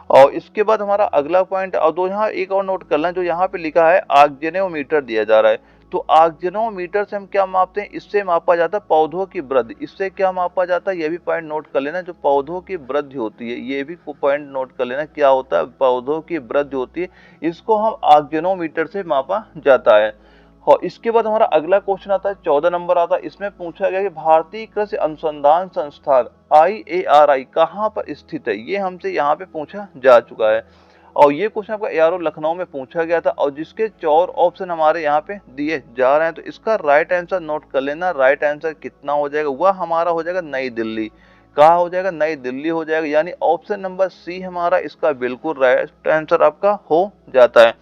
और इसके बाद हमारा अगला पॉइंट, और दो यहाँ एक और नोट कर लें, जो यहाँ पे लिखा है आर्गेनोमीटर दिया जा रहा है। तो आर्गेनोमीटर से हम क्या मापते हैं, इससे मापा जाता है पौधों की वृद्धि। इससे क्या मापा जाता है, ये भी पॉइंट नोट कर लेना, जो पौधों की वृद्धि होती है, ये भी पॉइंट नोट कर लेना, क्या होता है, पौधों की वृद्धि होती है, इसको हम आर्गेनोमीटर से मापा जाता है। और इसके बाद हमारा अगला क्वेश्चन आता है 14 नंबर आता है, इसमें पूछा गया कि भारतीय कृषि अनुसंधान संस्थान IARI कहाँ पर स्थित है। ये हमसे यहाँ पे पूछा जा चुका है। और ये क्वेश्चन आपका एआरओ लखनऊ में पूछा गया था, और जिसके 4 ऑप्शन हमारे यहाँ पे दिए जा रहे हैं। तो इसका राइट आंसर नोट कर लेना। राइट आंसर कितना हो जाएगा, वह हमारा हो जाएगा नई दिल्ली। कहाँ हो जाएगा, नई दिल्ली हो जाएगा। यानी ऑप्शन नंबर सी हमारा इसका बिल्कुल राइट आंसर आपका हो जाता है।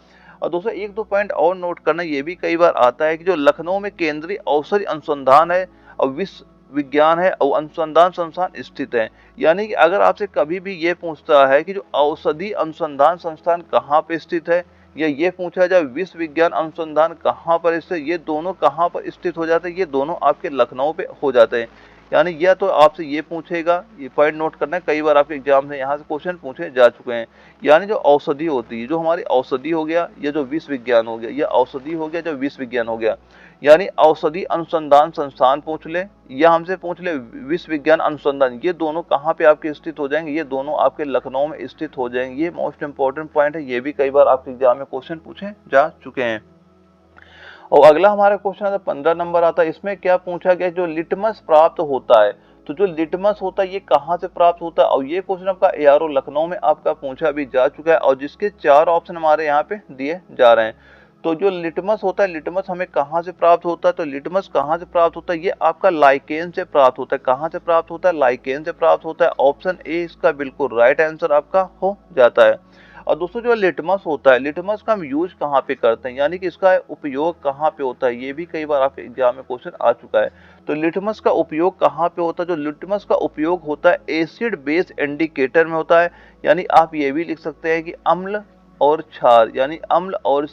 और दोस्तों एक दो पॉइंट और नोट करना, ये भी कई बार आता है कि जो लखनऊ में केंद्रीय औषधि अनुसंधान है और विश्व विज्ञान है और अनुसंधान संस्थान स्थित है। यानी कि अगर आपसे कभी भी ये पूछता है कि जो औषधि अनुसंधान संस्थान कहाँ पे स्थित है, या ये पूछा जाए विश्व विज्ञान अनुसंधान कहाँ पर स्थित, ये दोनों कहाँ पर स्थित हो जाते हैं, ये दोनों आपके लखनऊ पे हो जाते हैं। यानी यह तो आपसे ये पूछेगा, ये पॉइंट नोट करना है, कई बार आपके एग्जाम में यहाँ से क्वेश्चन पूछे जा चुके हैं। यानी जो औषधि होती है, जो हमारी औषधि हो गया, ये जो विश्व विज्ञान हो गया, ये औषधि हो गया, जो विश्व विज्ञान हो गया। यानी औषधि अनुसंधान संस्थान पूछ ले या हमसे पूछ ले विश्व विज्ञान अनुसंधान, ये दोनों कहाँ पे आपके स्थित हो जाएंगे, ये दोनों आपके लखनऊ में स्थित हो जाएंगे। ये मोस्ट इंपॉर्टेंट पॉइंट है, ये भी कई बार आपके एग्जाम में क्वेश्चन पूछे जा चुके हैं। और अगला हमारा क्वेश्चन आता है 15 नंबर आता है, इसमें क्या पूछा गया, जो लिटमस प्राप्त होता है। तो जो लिटमस होता है ये कहाँ से प्राप्त होता है, और ये क्वेश्चन आपका एआरओ लखनऊ में आपका पूछा भी जा चुका है, और जिसके 4 ऑप्शन हमारे यहाँ पे दिए जा रहे हैं। तो जो लिटमस होता है, लिटमस हमें कहाँ से प्राप्त होता है, तो लिटमस कहाँ से प्राप्त होता है, ये आपका लाइकेन से प्राप्त होता है। कहाँ से प्राप्त होता है, लाइकेन से प्राप्त होता है। ऑप्शन ए इसका बिल्कुल राइट आंसर आपका हो जाता है। और दोस्तों जो लिटमस होता है, लिटमस का हम यूज कहाँ पे करते हैं, यानी कि इसका उपयोग कहाँ पे होता है, ये भी कई बार आपके एग्जाम में क्वेश्चन आ चुका है। तो लिटमस का उपयोग कहाँ पे होता है, जो लिटमस का उपयोग होता है एसिड बेस इंडिकेटर में होता है। यानी आप ये भी लिख सकते हैं कि अम्ल और क्षार, यानी अम्ल और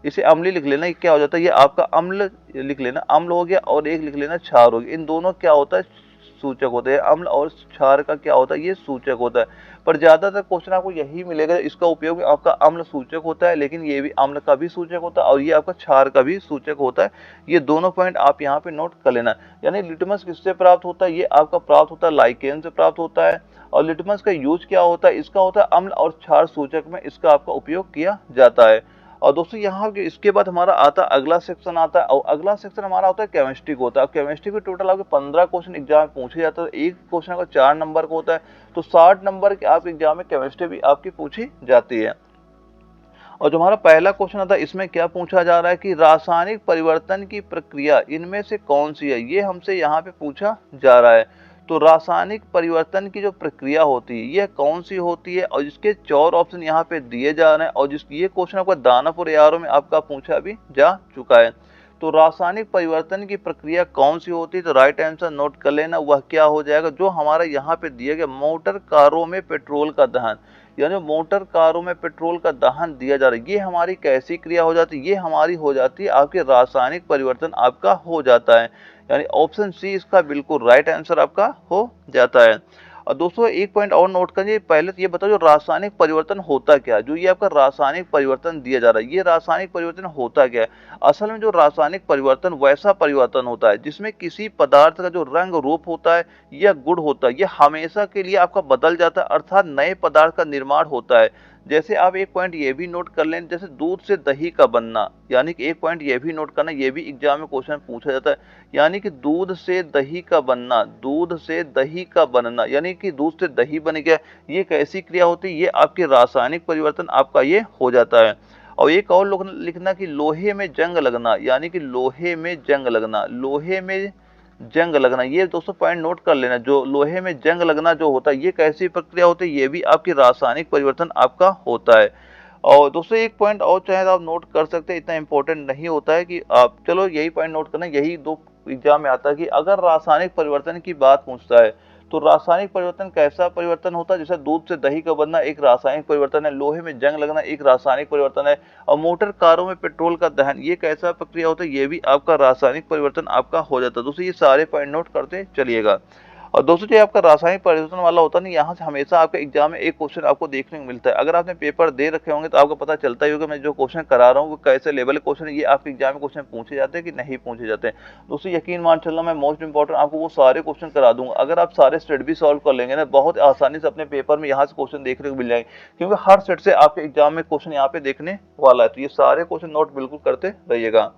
इसे अम्लीय लिख लेना, क्या हो जाता है, ये आपका अम्ल लिख लेना, अम्ल हो गया, और एक लिख लेना क्षार हो गया। इन दोनों क्या होता है, सूचक होते हैं। अम्ल और क्षार का क्या होता है, ये सूचक होता है। पर ज्यादातर क्वेश्चन आपको यही मिलेगा, इसका उपयोग आपका अम्ल सूचक होता है, लेकिन ये भी अम्ल का भी सूचक होता है, और ये आपका क्षार का भी सूचक होता है। ये दोनों पॉइंट आप यहाँ पे नोट कर लेना। यानी लिटमस किससे प्राप्त होता है, ये आपका प्राप्त होता है लाइकेन से प्राप्त होता है। और लिटमस का यूज क्या होता है, इसका होता है अम्ल और क्षार सूचक में इसका आपका उपयोग किया जाता है। और दोस्तों यहाँ के इसके बाद हमारा आता है अगला सेक्शन आता है, और अगला सेक्शन हमारा होता है केमिस्ट्री को होता है। केमिस्ट्री के टोटल आपके 15 क्वेश्चन एग्जाम में पूछे जाते हैं। एक क्वेश्चन का 4 नंबर का होता है, तो 60 नंबर के आपके एग्जाम में केमिस्ट्री भी आपकी पूछी जाती है। और जो हमारा पहला क्वेश्चन आता है, इसमें क्या पूछा जा रहा है कि रासायनिक परिवर्तन की प्रक्रिया इनमें से कौन सी है, ये हमसे यहाँ पे पूछा जा रहा है। तो रासायनिक परिवर्तन की जो प्रक्रिया होती है यह कौन सी होती है, और इसके 4 ऑप्शन यहाँ पे दिए जा रहे हैं। और जिस ये क्वेश्चन आपका दानापुर एआरओ में आपका पूछा भी जा चुका है। तो रासायनिक परिवर्तन की प्रक्रिया कौन सी होती है, तो राइट आंसर नोट कर लेना, वह क्या हो जाएगा, जो हमारा यहाँ पे दिया गया मोटर कारों में पेट्रोल का दहन। यानी मोटर कारों में पेट्रोल का दहन दिया जा रहा है, ये हमारी कैसी क्रिया हो जाती है, ये हमारी हो जाती है आपके रासायनिक परिवर्तन आपका हो जाता है। यानी ऑप्शन सी इसका बिल्कुल राइट आंसर आपका हो जाता है। और दोस्तों एक पॉइंट और नोट करिए, पहले तो ये बताओ जो रासायनिक परिवर्तन होता क्या है। जो ये आपका रासायनिक परिवर्तन दिया जा रहा है, ये रासायनिक परिवर्तन होता क्या है। असल में जो रासायनिक परिवर्तन वैसा परिवर्तन होता है जिसमें किसी पदार्थ का जो रंग रूप होता है या गुण होता है, ये हमेशा के लिए आपका बदल जाता है, अर्थात नए पदार्थ का निर्माण होता है। जैसे आप एक पॉइंट ये भी नोट कर लें, जैसे दूध से दही का बनना, यानी कि एक पॉइंट ये भी नोट करना, ये भी एग्जाम में क्वेश्चन पूछा जाता है। यानी कि दूध से दही का बनना, दूध से दही का बनना, यानी कि दूध से दही बन गया, ये कैसी क्रिया होती है, ये आपके रासायनिक परिवर्तन आपका ये हो जाता है। और एक और लिखना कि लोहे में जंग लगना, यानी कि लोहे में जंग लगना, लोहे में जंग लगना, ये दोस्तों पॉइंट नोट कर लेना। जो लोहे में जंग लगना जो होता है, ये कैसी प्रक्रिया होती है, ये भी आपकी रासायनिक परिवर्तन आपका होता है। और दोस्तों एक पॉइंट और चाहे तो आप नोट कर सकते हैं, इतना इंपॉर्टेंट नहीं होता है कि आप, चलो यही पॉइंट नोट करना, यही दो एग्जाम में आता है कि अगर रासायनिक परिवर्तन की बात पूछता है तो रासायनिक परिवर्तन कैसा परिवर्तन होता है। जैसे दूध से दही का बनना एक रासायनिक परिवर्तन है, लोहे में जंग लगना एक रासायनिक परिवर्तन है, और मोटर कारों में पेट्रोल का दहन, ये कैसा प्रक्रिया होता है, ये भी आपका रासायनिक परिवर्तन आपका हो जाता है। दोस्तों ये सारे पॉइंट नोट करते चलिएगा। और दोस्तों जो आपका रासायनिक परिवर्तन वाला होता है ना, यहाँ से हमेशा आपके एग्जाम में एक क्वेश्चन आपको देखने को मिलता है। अगर आपने पेपर दे रखे होंगे तो आपको पता चलता ही होगा मैं जो क्वेश्चन करा रहा हूँ वो कैसे लेवल के क्वेश्चन है, ये आपके एग्जाम में क्वेश्चन पूछे जाते हैं कि नहीं पूछे जाते हैं। दोस्तों यकीन मान चलना, मैं मोस्ट इंपॉर्टेंट आपको वो सारे क्वेश्चन करा दूंगा। अगर आप सारे सेट भी सॉल्व कर लेंगे ना, बहुत आसानी से अपने पेपर में यहाँ से क्वेश्चन देखने को मिल जाएंगे, क्योंकि हर सेट से आपके एग्जाम में क्वेश्चन यहाँ पे देखने वाला है। तो ये सारे क्वेश्चन नोट बिल्कुल करते रहिएगा।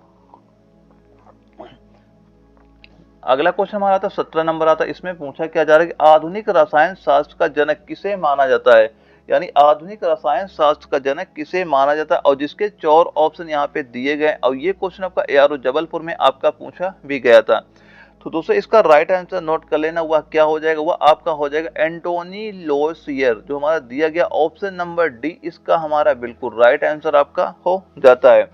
अगला क्वेश्चन हमारा आता 17 नंबर आता, इसमें पूछा क्या जा रहा है कि आधुनिक रसायन शास्त्र का जनक किसे माना जाता है। यानी आधुनिक रसायन शास्त्र का जनक किसे माना जाता है, और जिसके 4 ऑप्शन यहाँ पे दिए गए। और ये क्वेश्चन आपका एआरओ जबलपुर में आपका पूछा भी गया था। तो दोस्तों इसका राइट आंसर नोट कर लेना, वह क्या हो जाएगा, वह आपका हो जाएगा एंटोनी लोसियर। जो हमारा दिया गया ऑप्शन नंबर डी, इसका हमारा बिल्कुल राइट आंसर आपका हो जाता है।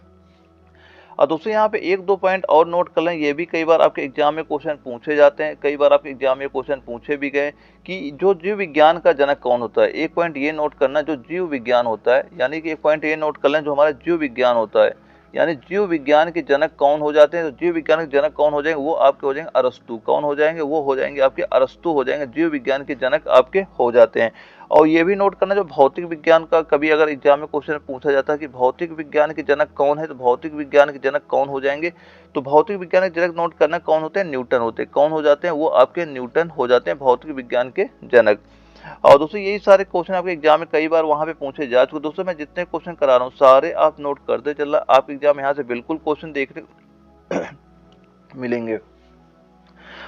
और दोस्तों यहाँ पे एक दो पॉइंट और नोट कर लें, ये भी कई बार आपके एग्जाम में क्वेश्चन पूछे जाते हैं, कई बार आपके एग्जाम में क्वेश्चन पूछे भी गए कि जो जीव विज्ञान का जनक कौन होता है। एक पॉइंट ये नोट करना, जो जीव विज्ञान होता है, यानी कि एक पॉइंट ये नोट कर लें, जो हमारा जीव विज्ञान होता है, यानी जीव विज्ञान के जनक कौन हो जाते हैं। तो जीव विज्ञान के जनक कौन हो जाएंगे, वो आपके हो जाएंगे अरस्तु। कौन हो जाएंगे, वो हो जाएंगे आपके अरस्तु हो जाएंगे, जीव विज्ञान के जनक आपके हो जाते हैं। और ये भी नोट करना, जो भौतिक विज्ञान का कभी अगर एग्जाम में क्वेश्चन पूछा जाता है कि भौतिक विज्ञान के जनक कौन है, तो भौतिक विज्ञान के जनक कौन हो जाएंगे, तो भौतिक विज्ञान के जनक नोट करना कौन होते हैं, न्यूटन होते हैं। कौन हो जाते हैं, वो आपके न्यूटन हो जाते हैं भौतिक विज्ञान के जनक। और दोस्तों यही सारे क्वेश्चन आपके एग्जाम में कई बार वहां पे पूछे जा चुके। दोस्तों मैं जितने क्वेश्चन करा रहा हूँ सारे आप नोट करते चलना, आप एग्जाम यहाँ से बिल्कुल क्वेश्चन देखने मिलेंगे।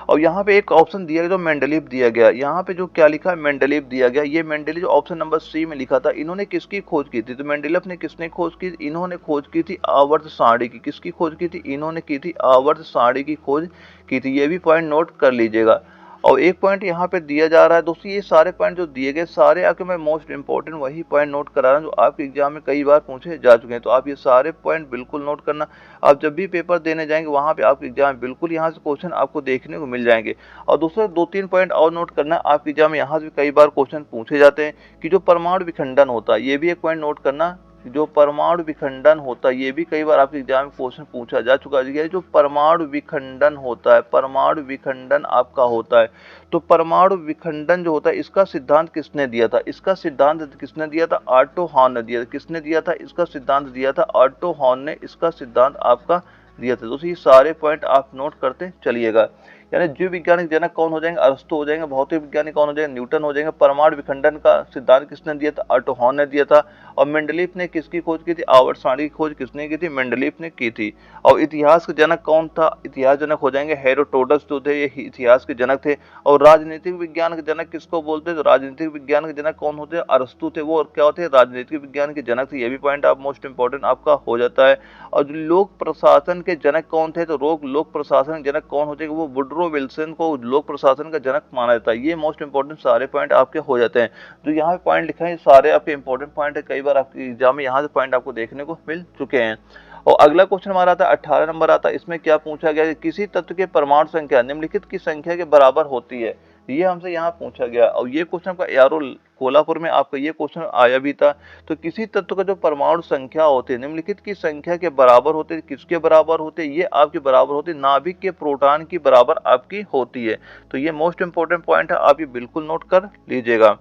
और यहाँ पे एक ऑप्शन दिया गया जो मेंडलीव दिया गया, यहाँ पे जो क्या लिखा है, मेंडलीव दिया गया। ये मेंडलीव जो ऑप्शन नंबर सी में लिखा था, इन्होंने किसकी खोज की थी। तो मेंडलीव ने किसने खोज की, इन्होंने खोज की थी आवर्त सारणी की। किसकी खोज की थी, इन्होंने की थी आवर्त सारणी की खोज की थी। ये भी पॉइंट नोट कर लीजिएगा। और एक पॉइंट यहाँ पे दिया जा रहा है दोस्तों, ये सारे पॉइंट जो दिए गए सारे आपके मैं मोस्ट इंपॉर्टेंट वही पॉइंट नोट करा रहा हूँ जो आपके एग्जाम में कई बार पूछे जा चुके हैं। तो आप ये सारे पॉइंट बिल्कुल नोट करना। आप जब भी पेपर देने जाएंगे वहां पे आपके एग्जाम में बिल्कुल यहाँ से क्वेश्चन आपको देखने को मिल जाएंगे। और दूसरा 2-3 पॉइंट और नोट करना, आपके एग्जाम में यहाँ से कई बार क्वेश्चन पूछे जाते हैं कि जो परमाणु विखंडन होता है, ये भी एक पॉइंट नोट करना। जो परमाणु विखंडन होता है, ये भी कई बार आपके एग्जाम में क्वेश्चन पूछा जा चुका है। जो परमाणु विखंडन होता है, परमाणु विखंडन आपका होता है, तो परमाणु विखंडन जो होता है इसका सिद्धांत किसने दिया था, इसका सिद्धांत किसने दिया था, ऑटो हॉर्न ने दिया। किसने दिया था, इसका सिद्धांत दिया था ऑटो हॉर्न ने, इसका सिद्धांत आपका दिया था। दोस्तों ये सारे पॉइंट आप नोट करते चलिएगा। यानी जीव विज्ञानिक जनक कौन हो जाएंगे, अरस्तु हो जाएंगे। भौतिक विज्ञानी कौन हो जाएंगे, न्यूटन हो जाएंगे। परमाणु विखंडन का सिद्धांत किसने दिया था, ऑटो हॉर्न ने दिया था। और मेंडलीव ने किसकी खोज की थी, आवर्त सारणी की खोज किसने की थी, मेंडलीव ने की थी। और इतिहास के जनक कौन था, इतिहास जनक हो जाएंगे हेरोडोटस जो थे, ये इतिहास के जनक थे। और राजनीतिक विज्ञान के जनक किसको बोलते हैं, तो राजनीतिक विज्ञान के जनक कौन होते हैं, अरस्तु थे। वो क्या होते हैं, राजनीतिक विज्ञान के जनक थे। ये भी पॉइंट आप मोस्ट इंपॉर्टेंट आपका हो जाता है। और जो लोक प्रशासन के जनक कौन थे, तो लोक प्रशासन के जनक कौन होते हैं, वो वुडरो विल्सन को लोक प्रशासन का जनक माना जाता है। ये मोस्ट इंपॉर्टेंट सारे पॉइंट आपके हो जाते हैं। जो यहाँ पे पॉइंट लिखा है सारे आपके इंपॉर्टेंट पॉइंट है, कई बार आपके एग्जाम में यहाँ से पॉइंट आपको देखने को मिल चुके हैं। और अगला क्वेश्चन हमारा आता है 18 नंबर आता है। इसमें क्या पूछा गया कि किसी तत्व के परमाणु संख्या निम्नलिखित की संख्या के बराबर होती है। ये हमसे यहाँ पूछा गया। और ये क्वेश्चन का एआरओ कोल्हापुर में आपका ये क्वेश्चन आया भी था। तो किसी तत्व का जो परमाणु संख्या होती है निम्नलिखित की संख्या के बराबर होते हैं, किसके बराबर होते हैं, ये आपके बराबर होते हैं नाभिक के प्रोटॉन की बराबर आपकी होती है। तो ये मोस्ट इंपोर्टेंट पॉइंट है, आप ये बिल्कुल नोट कर लीजिएगा।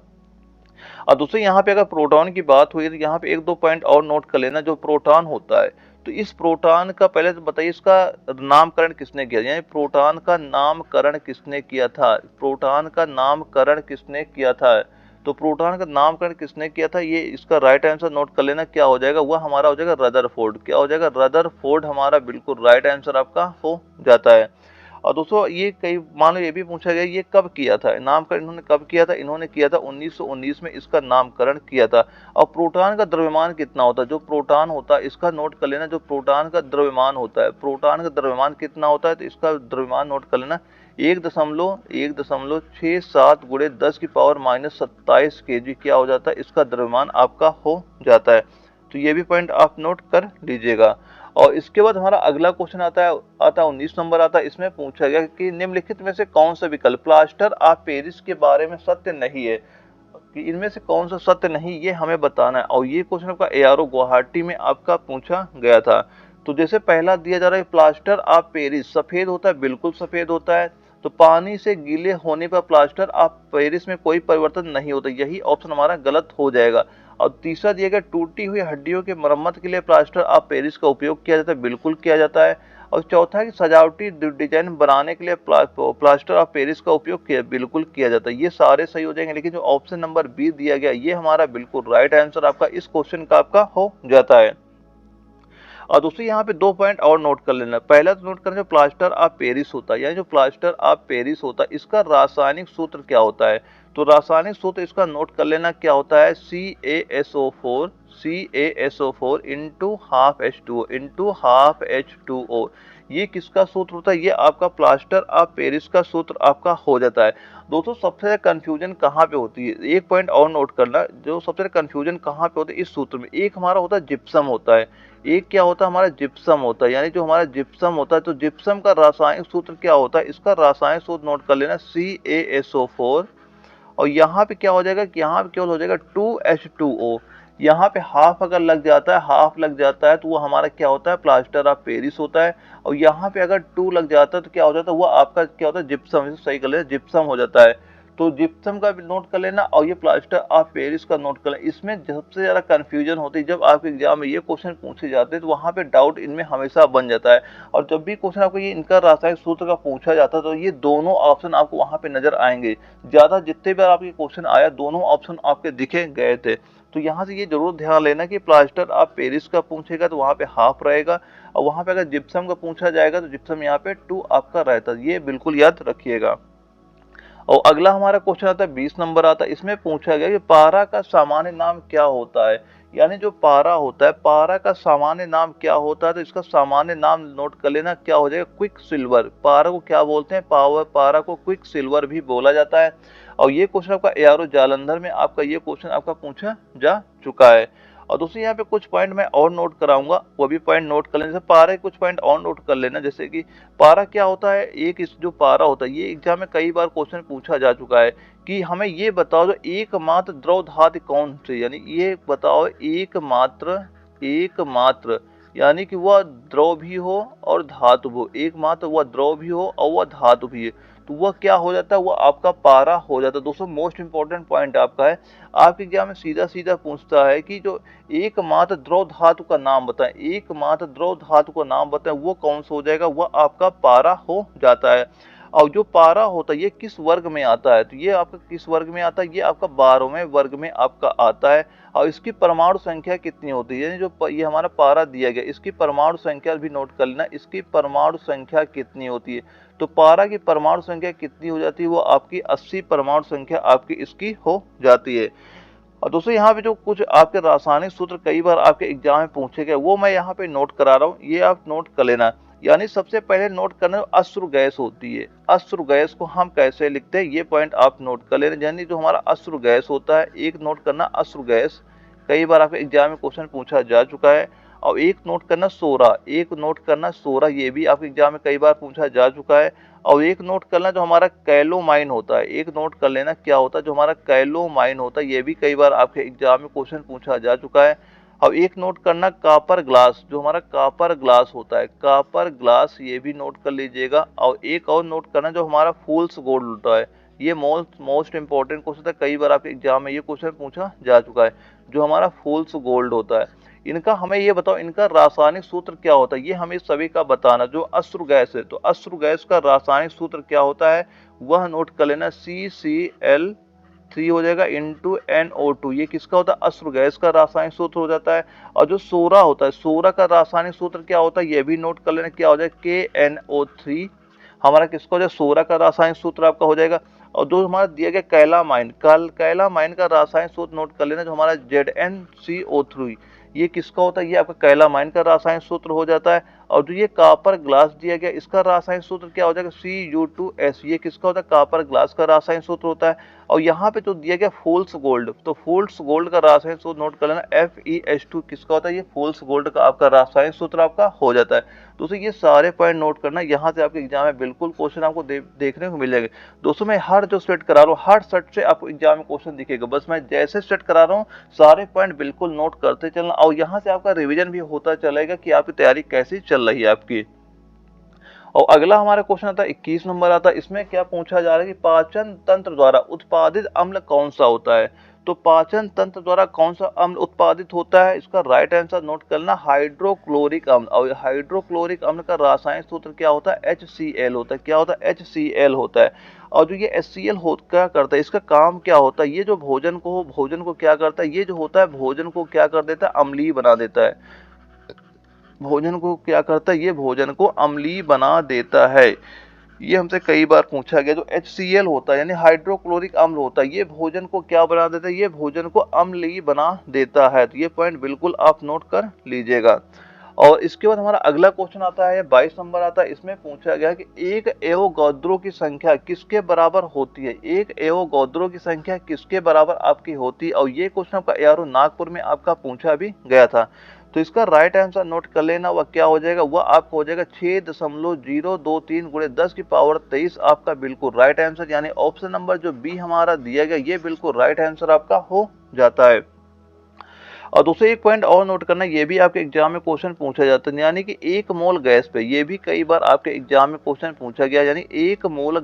और दूसरे यहाँ पे अगर प्रोटॉन की बात हुई तो यहाँ पे एक दो पॉइंट और नोट कर लेना। जो प्रोटॉन होता है तो इस प्रोटॉन का पहले तो बताइए इसका नामकरण किसने किया, यानी प्रोटॉन का नामकरण किसने किया था, प्रोटॉन का नामकरण किसने किया था। तो प्रोटॉन का नामकरण किसने किया था, ये इसका राइट आंसर नोट कर लेना। क्या हो जाएगा, वह हमारा हो जाएगा रदरफोर्ड। क्या हो जाएगा, रदरफोर्ड हमारा बिल्कुल राइट आंसर आपका हो जाता है। और दोस्तों ये कई मान लो ये भी पूछा गया ये कब किया था, नामकरण इन्होंने कब किया था, इन्होंने किया था 1919 में इसका नामकरण किया था। और प्रोटॉन का द्रव्यमान कितना होता है, जो प्रोटॉन होता है इसका नोट कर लेना। जो प्रोटॉन का द्रव्यमान होता है, प्रोटॉन का द्रव्यमान कितना होता है, तो इसका द्रव्यमान नोट कर लेना 1.67 गुणे 10⁻⁻27 kg क्या हो जाता है, इसका द्रव्यमान आपका हो जाता है। तो ये भी पॉइंट आप नोट कर लीजिएगा। और इसके बाद हमारा अगला क्वेश्चन आता है 19 नंबर आता है। इसमें पूछा गया कि निम्नलिखित में से कौन सा विकल्प प्लास्टर ऑफ पेरिस के बारे में सत्य नहीं है, कि इनमें से कौन सा सत्य नहीं ये हमें बताना है। और ये क्वेश्चन आपका एआरओ गुवाहाटी में आपका पूछा गया था। तो जैसे पहला दिया जा रहा है प्लास्टर ऑफ पेरिस सफेद होता है, बिल्कुल सफेद होता है। तो पानी से गीले होने पर प्लास्टर ऑफ पेरिस में कोई परिवर्तन नहीं होता, यही ऑप्शन हमारा गलत हो जाएगा। और तीसरा दिया गया टूटी हुई हड्डियों की मरम्मत के लिए प्लास्टर ऑफ पेरिस का उपयोग किया जाता है, बिल्कुल किया जाता है। और चौथा है कि सजावटी डिजाइन बनाने के लिए प्लास्टर ऑफ पेरिस का उपयोग किया बिल्कुल किया जाता है। ये सारे सही हो जाएंगे, लेकिन जो ऑप्शन नंबर बी दिया गया ये हमारा बिल्कुल राइट आंसर आपका इस क्वेश्चन का आपका हो जाता है। और दूसरी यहाँ पे दो पॉइंट और नोट कर लेना। पहला तो नोट करना जो प्लास्टर ऑफ पेरिस होता है, यानी जो प्लास्टर ऑफ पेरिस होता है इसका रासायनिक सूत्र क्या होता है। तो रासायनिक सूत्र इसका नोट कर लेना क्या होता है, CaSO4 इंटू हाफ H2O। ये किसका सूत्र होता है, ये आपका प्लास्टर ऑफ पेरिस का सूत्र आपका हो जाता है। दोस्तों सबसे ज्यादा कंफ्यूजन कहाँ पे होती है, एक पॉइंट और नोट करना, जो सबसे ज्यादा कंफ्यूजन कहाँ पे होता है इस सूत्र में। एक हमारा होता है जिप्सम होता है, एक क्या होता है हमारा जिप्सम होता है, यानी जो हमारा जिप्सम होता है तो जिप्सम का रासायनिक सूत्र क्या होता है, इसका रासायनिक सूत्र नोट कर लेना CaSO4। और यहाँ पे क्या हो जाएगा कि यहाँ पे केवल हो जाएगा 2H2O। यहाँ पे हाफ अगर लग जाता है, हाफ लग जाता है तो वो हमारा क्या होता है, प्लास्टर ऑफ पेरिस होता है। और यहाँ पे अगर 2 लग जाता है तो क्या हो जाता है, वो आपका क्या होता है, जिप्सम। इसे सही कर लेना, जिप्सम हो जाता है। तो जिप्सम का भी नोट कर लेना और ये प्लास्टर ऑफ पेरिस का नोट कर लेना। इसमें सबसे ज्यादा कंफ्यूजन होती है जब आपके एग्जाम में ये क्वेश्चन पूछे जाते हैं, तो वहाँ पे डाउट इनमें हमेशा बन जाता है। और जब भी क्वेश्चन आपको ये इनका रासायनिक सूत्र का पूछा जाता है तो ये दोनों ऑप्शन आपको वहाँ पे नजर आएंगे। ज्यादा जितने बार आपके क्वेश्चन आया दोनों ऑप्शन आपके दिखे गए थे। तो यहाँ से ये जरूर ध्यान लेना कि प्लास्टर ऑफ पेरिस का पूछेगा तो वहाँ पे हाफ रहेगा, और वहाँ पे अगर जिप्सम का पूछा जाएगा तो जिप्सम यहाँ पे 2 आपका रहता है, ये बिल्कुल याद रखिएगा। और अगला हमारा क्वेश्चन आता है 20 नंबर आता है। इसमें पूछा गया कि पारा का सामान्य नाम क्या होता है, यानी जो पारा होता है पारा का सामान्य नाम क्या होता है। तो इसका सामान्य नाम नोट कर लेना क्या हो जाएगा, क्विक सिल्वर। पारा को क्या बोलते हैं, पारा को क्विक सिल्वर भी बोला जाता है। और ये क्वेश्चन आपका एआरओ जालंधर में आपका ये क्वेश्चन आपका पूछा जा चुका है। और दूसरी यहाँ पे कुछ पॉइंट मैं और नोट कराऊंगा, वो भी पॉइंट नोट कर लेना। जैसे पारा के कुछ पॉइंट और नोट कर लेना, जैसे कि पारा क्या होता है, एक इस जो पारा होता है ये एग्जाम में कई बार क्वेश्चन पूछा जा चुका है कि हमें ये बताओ जो एकमात्र द्रव धातु कौन सी, यानी ये बताओ एकमात्र यानी कि वह द्रव भी हो और धातु भी हो, एकमात्र वह द्रव भी हो और वह धातु भी है, तो वह क्या हो जाता है, वह आपका पारा हो जाता है। दोस्तों मोस्ट इंपॉर्टेंट पॉइंट आपका है, आपके एग्जाम में सीधा सीधा पूछता है कि जो एकमात्र द्रव धातु का नाम बताएं, एकमात्र द्रव धातु का नाम बताएं, वो कौन सा हो जाएगा, वह आपका पारा हो जाता है। और जो पारा होता है ये किस वर्ग में आता है, तो ये आपका किस वर्ग में आता है, ये आपका 12वें वर्ग में आपका आता है। और इसकी परमाणु संख्या कितनी होती है, जो ये हमारा पारा दिया गया इसकी परमाणु संख्या भी नोट कर लेना, इसकी परमाणु संख्या कितनी होती है। तो पारा की परमाणु संख्या कितनी हो जाती है, वो आपकी 80 परमाणु संख्या आपकी इसकी हो जाती है। और दोस्तों यहाँ पे जो कुछ आपके रासायनिक सूत्र कई बार आपके एग्जाम में पूछे गए वो मैं यहाँ पे नोट करा रहा हूँ, ये आप नोट कर लेना। यानी सबसे पहले नोट करना अश्रु गैस होती है, अश्रु गैस को हम कैसे लिखते हैं ये पॉइंट आप नोट कर लेना। यानी जो हमारा अश्रु गैस होता है, एक नोट करना अश्रु गैस, कई बार आपके एग्जाम में क्वेश्चन पूछा जा चुका है। और एक नोट करना 16, एक नोट करना 16, ये भी आपके एग्जाम में कई बार पूछा जा चुका है। और एक नोट करना जो हमारा कैलोमाइन होता है, एक नोट कर लेना क्या होता है जो हमारा कैलोमाइन होता है, ये भी कई बार आपके एग्जाम में क्वेश्चन पूछा जा चुका है। अब एक नोट करना कापर ग्लास, जो हमारा कापर ग्लास होता है, कापर ग्लास, ये भी नोट कर लीजिएगा। और एक और नोट करना जो हमारा फूल्स गोल्ड होता है, ये मोस्ट इंपॉर्टेंट क्वेश्चन था, कई बार आपके एग्जाम में ये क्वेश्चन पूछा जा चुका है, जो हमारा फूल्स गोल्ड होता है। इनका हमें ये बताओ, इनका रासायनिक सूत्र क्या होता है, ये हमें सभी का बताना। जो अश्रु गैस है, तो अश्रु गैस का रासायनिक सूत्र क्या होता है, वह नोट कर लेना, CCl3 हो जाएगा इंटू NO2, ये किसका होता है, अश्रु गैस का रासायनिक सूत्र हो जाता है। और जो सोरा होता है, सोरा का रासायनिक सूत्र क्या होता है, ये भी नोट कर लेना, क्या हो जाएगा, KNO3, हमारा किसका हो जाएगा, सोरा का रासायनिक सूत्र आपका हो जाएगा। और जो हमारा दिया गया कैलामाइन, कैलामाइन का रासायनिक सूत्र नोट कर लेना, जो हमारा ZnCO3, ये किसका होता है, ये आपका कैलामाइन का रासायनिक सूत्र हो जाता है। और जो ये कापर ग्लास दिया गया, इसका रासायनिक सूत्र क्या हो जाएगा, Cu2S, ये किसका होता है, कापर ग्लास का रासायनिक सूत्र होता है। और यहाँ पे जो दिया गया फूल्स गोल्ड, तो फूल्स गोल्ड का रासायनिक सूत्र नोट कर लेना, FeS2, किसका होता है, ये फूल्स गोल्ड का आपका रासायनिक सूत्र आपका हो जाता है। दोस्तों ये सारे पॉइंट नोट करना, यहाँ से आपके एग्जाम में बिल्कुल क्वेश्चन आपको देखने को मिल जाएगा। दोस्तों मैं हर जो सेट करा रहा हूँ, हर सेट से आपको एग्जाम में क्वेश्चन दिखेगा, बस मैं जैसे सेट करा रहा हूँ सारे पॉइंट बिल्कुल नोट करते चलना, और यहाँ से आपका रिवीजन भी होता चलेगा कि आपकी तैयारी कैसी चल रही है आपकी। और अगला हमारा क्वेश्चन आता है 21 नंबर आता है, इसमें क्या पूछा जा रहा है कि पाचन तंत्र द्वारा उत्पादित अम्ल कौन सा होता है। तो पाचन तंत्र द्वारा कौन सा अम्ल उत्पादित होता है, इसका राइट आंसर नोट करना, हाइड्रोक्लोरिक अम्ल। और हाइड्रोक्लोरिक अम्ल का रासायनिक सूत्र क्या होता है, HCl होता है, क्या होता है, HCl होता है। और जो ये HCl क्या करता है, इसका काम क्या होता है, ये जो भोजन को क्या करता है, ये जो होता है भोजन को क्या कर देता है, अम्लीय बना देता है, भोजन को क्या करता है, ये भोजन को अम्लीय बना देता है। ये हमसे कई बार पूछा गया, जो HCl होता है यानी हाइड्रोक्लोरिक अम्ल होता है, ये भोजन को क्या बना देता है, ये भोजन को अम्लीय बना देता है। तो ये पॉइंट बिल्कुल आप नोट कर लीजिएगा। और इसके बाद हमारा अगला क्वेश्चन आता है 22 नंबर आता है, इसमें पूछा गया कि एक एवोगाड्रो की संख्या किसके बराबर होती है, एक एवोगाड्रो की संख्या किसके बराबर आपकी होती है। और ये क्वेश्चन आपका ARO नागपुर में आपका पूछा भी गया था। तो इसका राइट आंसर नोट कर लेना, वह क्या हो जाएगा, वह आपको हो जाएगा 6.023 गुणे 10 की पावर 23, आपका बिल्कुल राइट आंसर, यानी ऑप्शन नंबर जो बी हमारा दिया गया, ये बिल्कुल राइट आंसर आपका हो जाता है। और दूसरा एक पॉइंट और नोट करना, ये भी आपके एग्जाम में क्वेश्चन पूछा जाता है, यानी कि एक मोल गैस पे, ये भी कई बार आपके एग्जाम में क्वेश्चन पूछा गया, यानी एक मोल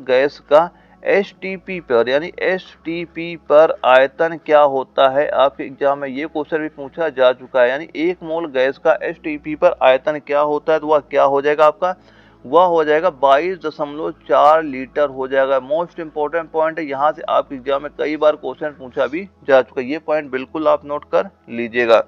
गैस का STP पर, यानी STP पर आयतन क्या होता है, आपके एग्जाम में ये क्वेश्चन भी पूछा जा चुका है। यानी एक मोल गैस का STP पर आयतन क्या होता है, तो वह क्या हो जाएगा आपका, वह हो जाएगा 22.4 लीटर हो जाएगा। मोस्ट इंपॉर्टेंट पॉइंट है, यहाँ से आपके एग्जाम में कई बार क्वेश्चन पूछा भी जा चुका है, ये पॉइंट बिल्कुल आप नोट कर लीजिएगा।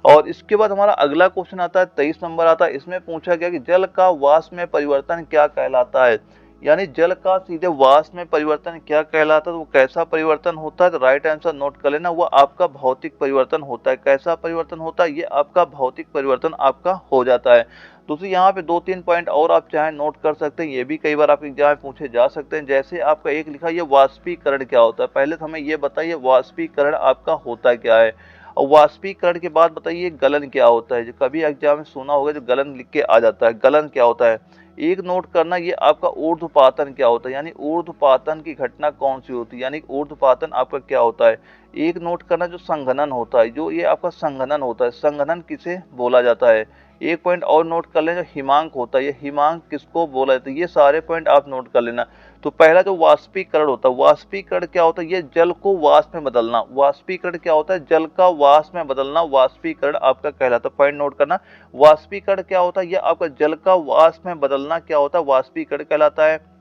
और इसके बाद हमारा अगला क्वेश्चन आता है 23 नंबर आता है, इसमें पूछा गया कि जल का वाष्प में परिवर्तन क्या कहलाता है, यानी जल का सीधे वाष्प में परिवर्तन क्या कहलाता है, तो वो कैसा परिवर्तन होता है। तो राइट आंसर नोट कर लेना, वो आपका भौतिक परिवर्तन होता है। कैसा परिवर्तन होता है, ये आपका भौतिक परिवर्तन आपका हो जाता है। दूसरी यहाँ पे 2-3 पॉइंट और आप चाहे नोट कर सकते हैं, ये भी कई बार आपके एग्जाम में पूछे जा सकते हैं। जैसे आपका एक लिखा ये वाष्पीकरण क्या होता है, पहले तो हमें ये बताइए वाष्पीकरण आपका होता क्या है, और वाष्पीकरण के बाद बताइए गलन क्या होता है। जो कभी एग्जाम में सुना होगा, जो गलन लिख के आ जाता है, गलन क्या होता है। एक नोट करना, ये आपका ऊर्ध्वपातन क्या होता है, यानी ऊर्ध्वपातन की घटना कौन सी होती है, यानी ऊर्ध्वपातन आपका क्या होता है। एक नोट करना जो संघनन होता है, जो ये आपका संघनन होता है, संघनन किसे बोला जाता है। एक पॉइंट और नोट कर लें, जो हिमांक होता है, ये हिमांक किसको बोला जाता है, ये सारे पॉइंट आप नोट कर लेना। तो पहला जो वाष्पीकरण होता है, वाष्पीकरण क्या होता है, ये जल को वाष्प में बदलना। वाष्पीकरण क्या होता है, जल का वाष्प में बदलना, वाष्पीकरण आपका कहलाता है। पॉइंट नोट करना, वाष्पीकरण क्या होता है, ये आपका जल का वाष्प में बदलना क्या होता है, वाष्पीकरण कहलाता है।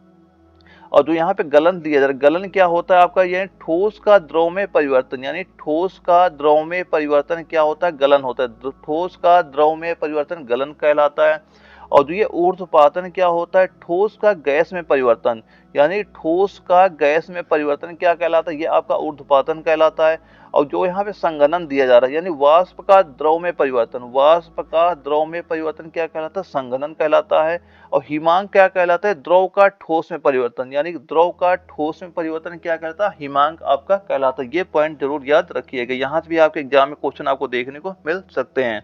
और जो यहाँ पे गलन दिया जा रहा है, गलन क्या होता है आपका, ये ठोस का द्रव में परिवर्तन, यानी ठोस का द्रव में परिवर्तन क्या होता है, गलन होता है। ठोस का द्रव में परिवर्तन गलन कहलाता है। और जो ये ऊर्ध्वपातन क्या होता है, ठोस का गैस में परिवर्तन, यानी ठोस का गैस में परिवर्तन क्या कहलाता है, ये आपका ऊर्ध्वपातन कहलाता है। और जो यहाँ पे संघनन दिया जा रहा है, यानी वाष्प का द्रव में परिवर्तन, वाष्प का द्रव में परिवर्तन क्या कहलाता है, संघनन कहलाता है। और हिमांक क्या कहलाता है, द्रव का ठोस में परिवर्तन, यानी द्रव का ठोस में परिवर्तन क्या कहलाता है, हिमांक आपका कहलाता है। ये पॉइंट जरूर याद रखिएगा, यहाँ से भी आपके एग्जाम में क्वेश्चन आपको देखने को मिल सकते हैं।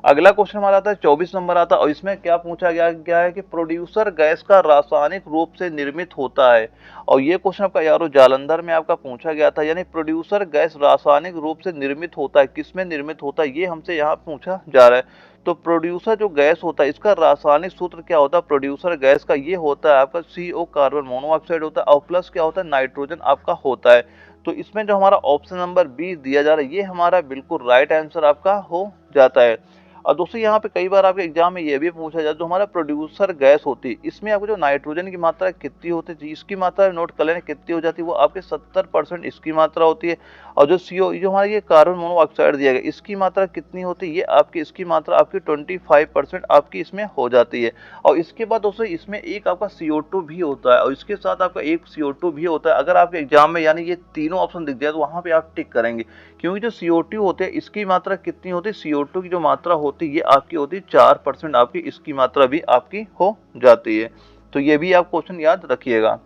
अगला क्वेश्चन हमारा आता है 24 नंबर आता है, और इसमें क्या पूछा गया है कि प्रोड्यूसर गैस का रासायनिक रूप से निर्मित होता है। और ये क्वेश्चन आपका यारो जालंधर में आपका पूछा गया था, यानी प्रोड्यूसर गैस रासायनिक रूप से निर्मित होता है, किसमें निर्मित होता है, ये हमसे यहाँ पूछा जा रहा है। तो प्रोड्यूसर जो गैस होता है इसका रासायनिक सूत्र क्या होता है, प्रोड्यूसर गैस का ये होता है आपका CO कार्बन मोनोऑक्साइड होता है, और प्लस क्या होता है, नाइट्रोजन आपका होता है। तो इसमें जो हमारा ऑप्शन नंबर बी दिया जा रहा है ये हमारा बिल्कुल राइट आंसर आपका हो जाता है। और दोस्तों यहाँ पे कई बार आपके एग्जाम में ये भी पूछा जाता है, जो हमारा प्रोड्यूसर गैस होती है इसमें आपको जो नाइट्रोजन की मात्रा कितनी होती है, इसकी मात्रा नोट कर लेना कितनी हो जाती है, वो आपके 70% इसकी मात्रा होती है। और जो CO जो हमारा ये कार्बन मोनोऑक्साइड दिया गया इसकी मात्रा कितनी होती है, ये आपकी इसकी मात्रा आपकी 25% आपकी इसमें हो जाती है। और इसके बाद दोस्तों इसमें एक आपका CO2 भी होता है, और इसके साथ आपका एक CO2 भी होता है। अगर आपके एग्जाम में यानी ये तीनों ऑप्शन दिख जाए तो वहां पे आप टिक करेंगे, क्योंकि जो CO2 होते हैं इसकी मात्रा कितनी होती है, CO2 की जो मात्रा होती है ये आपकी होती है 4%, आपकी इसकी मात्रा भी आपकी हो जाती है। तो ये भी आप क्वेश्चन याद रखिएगा।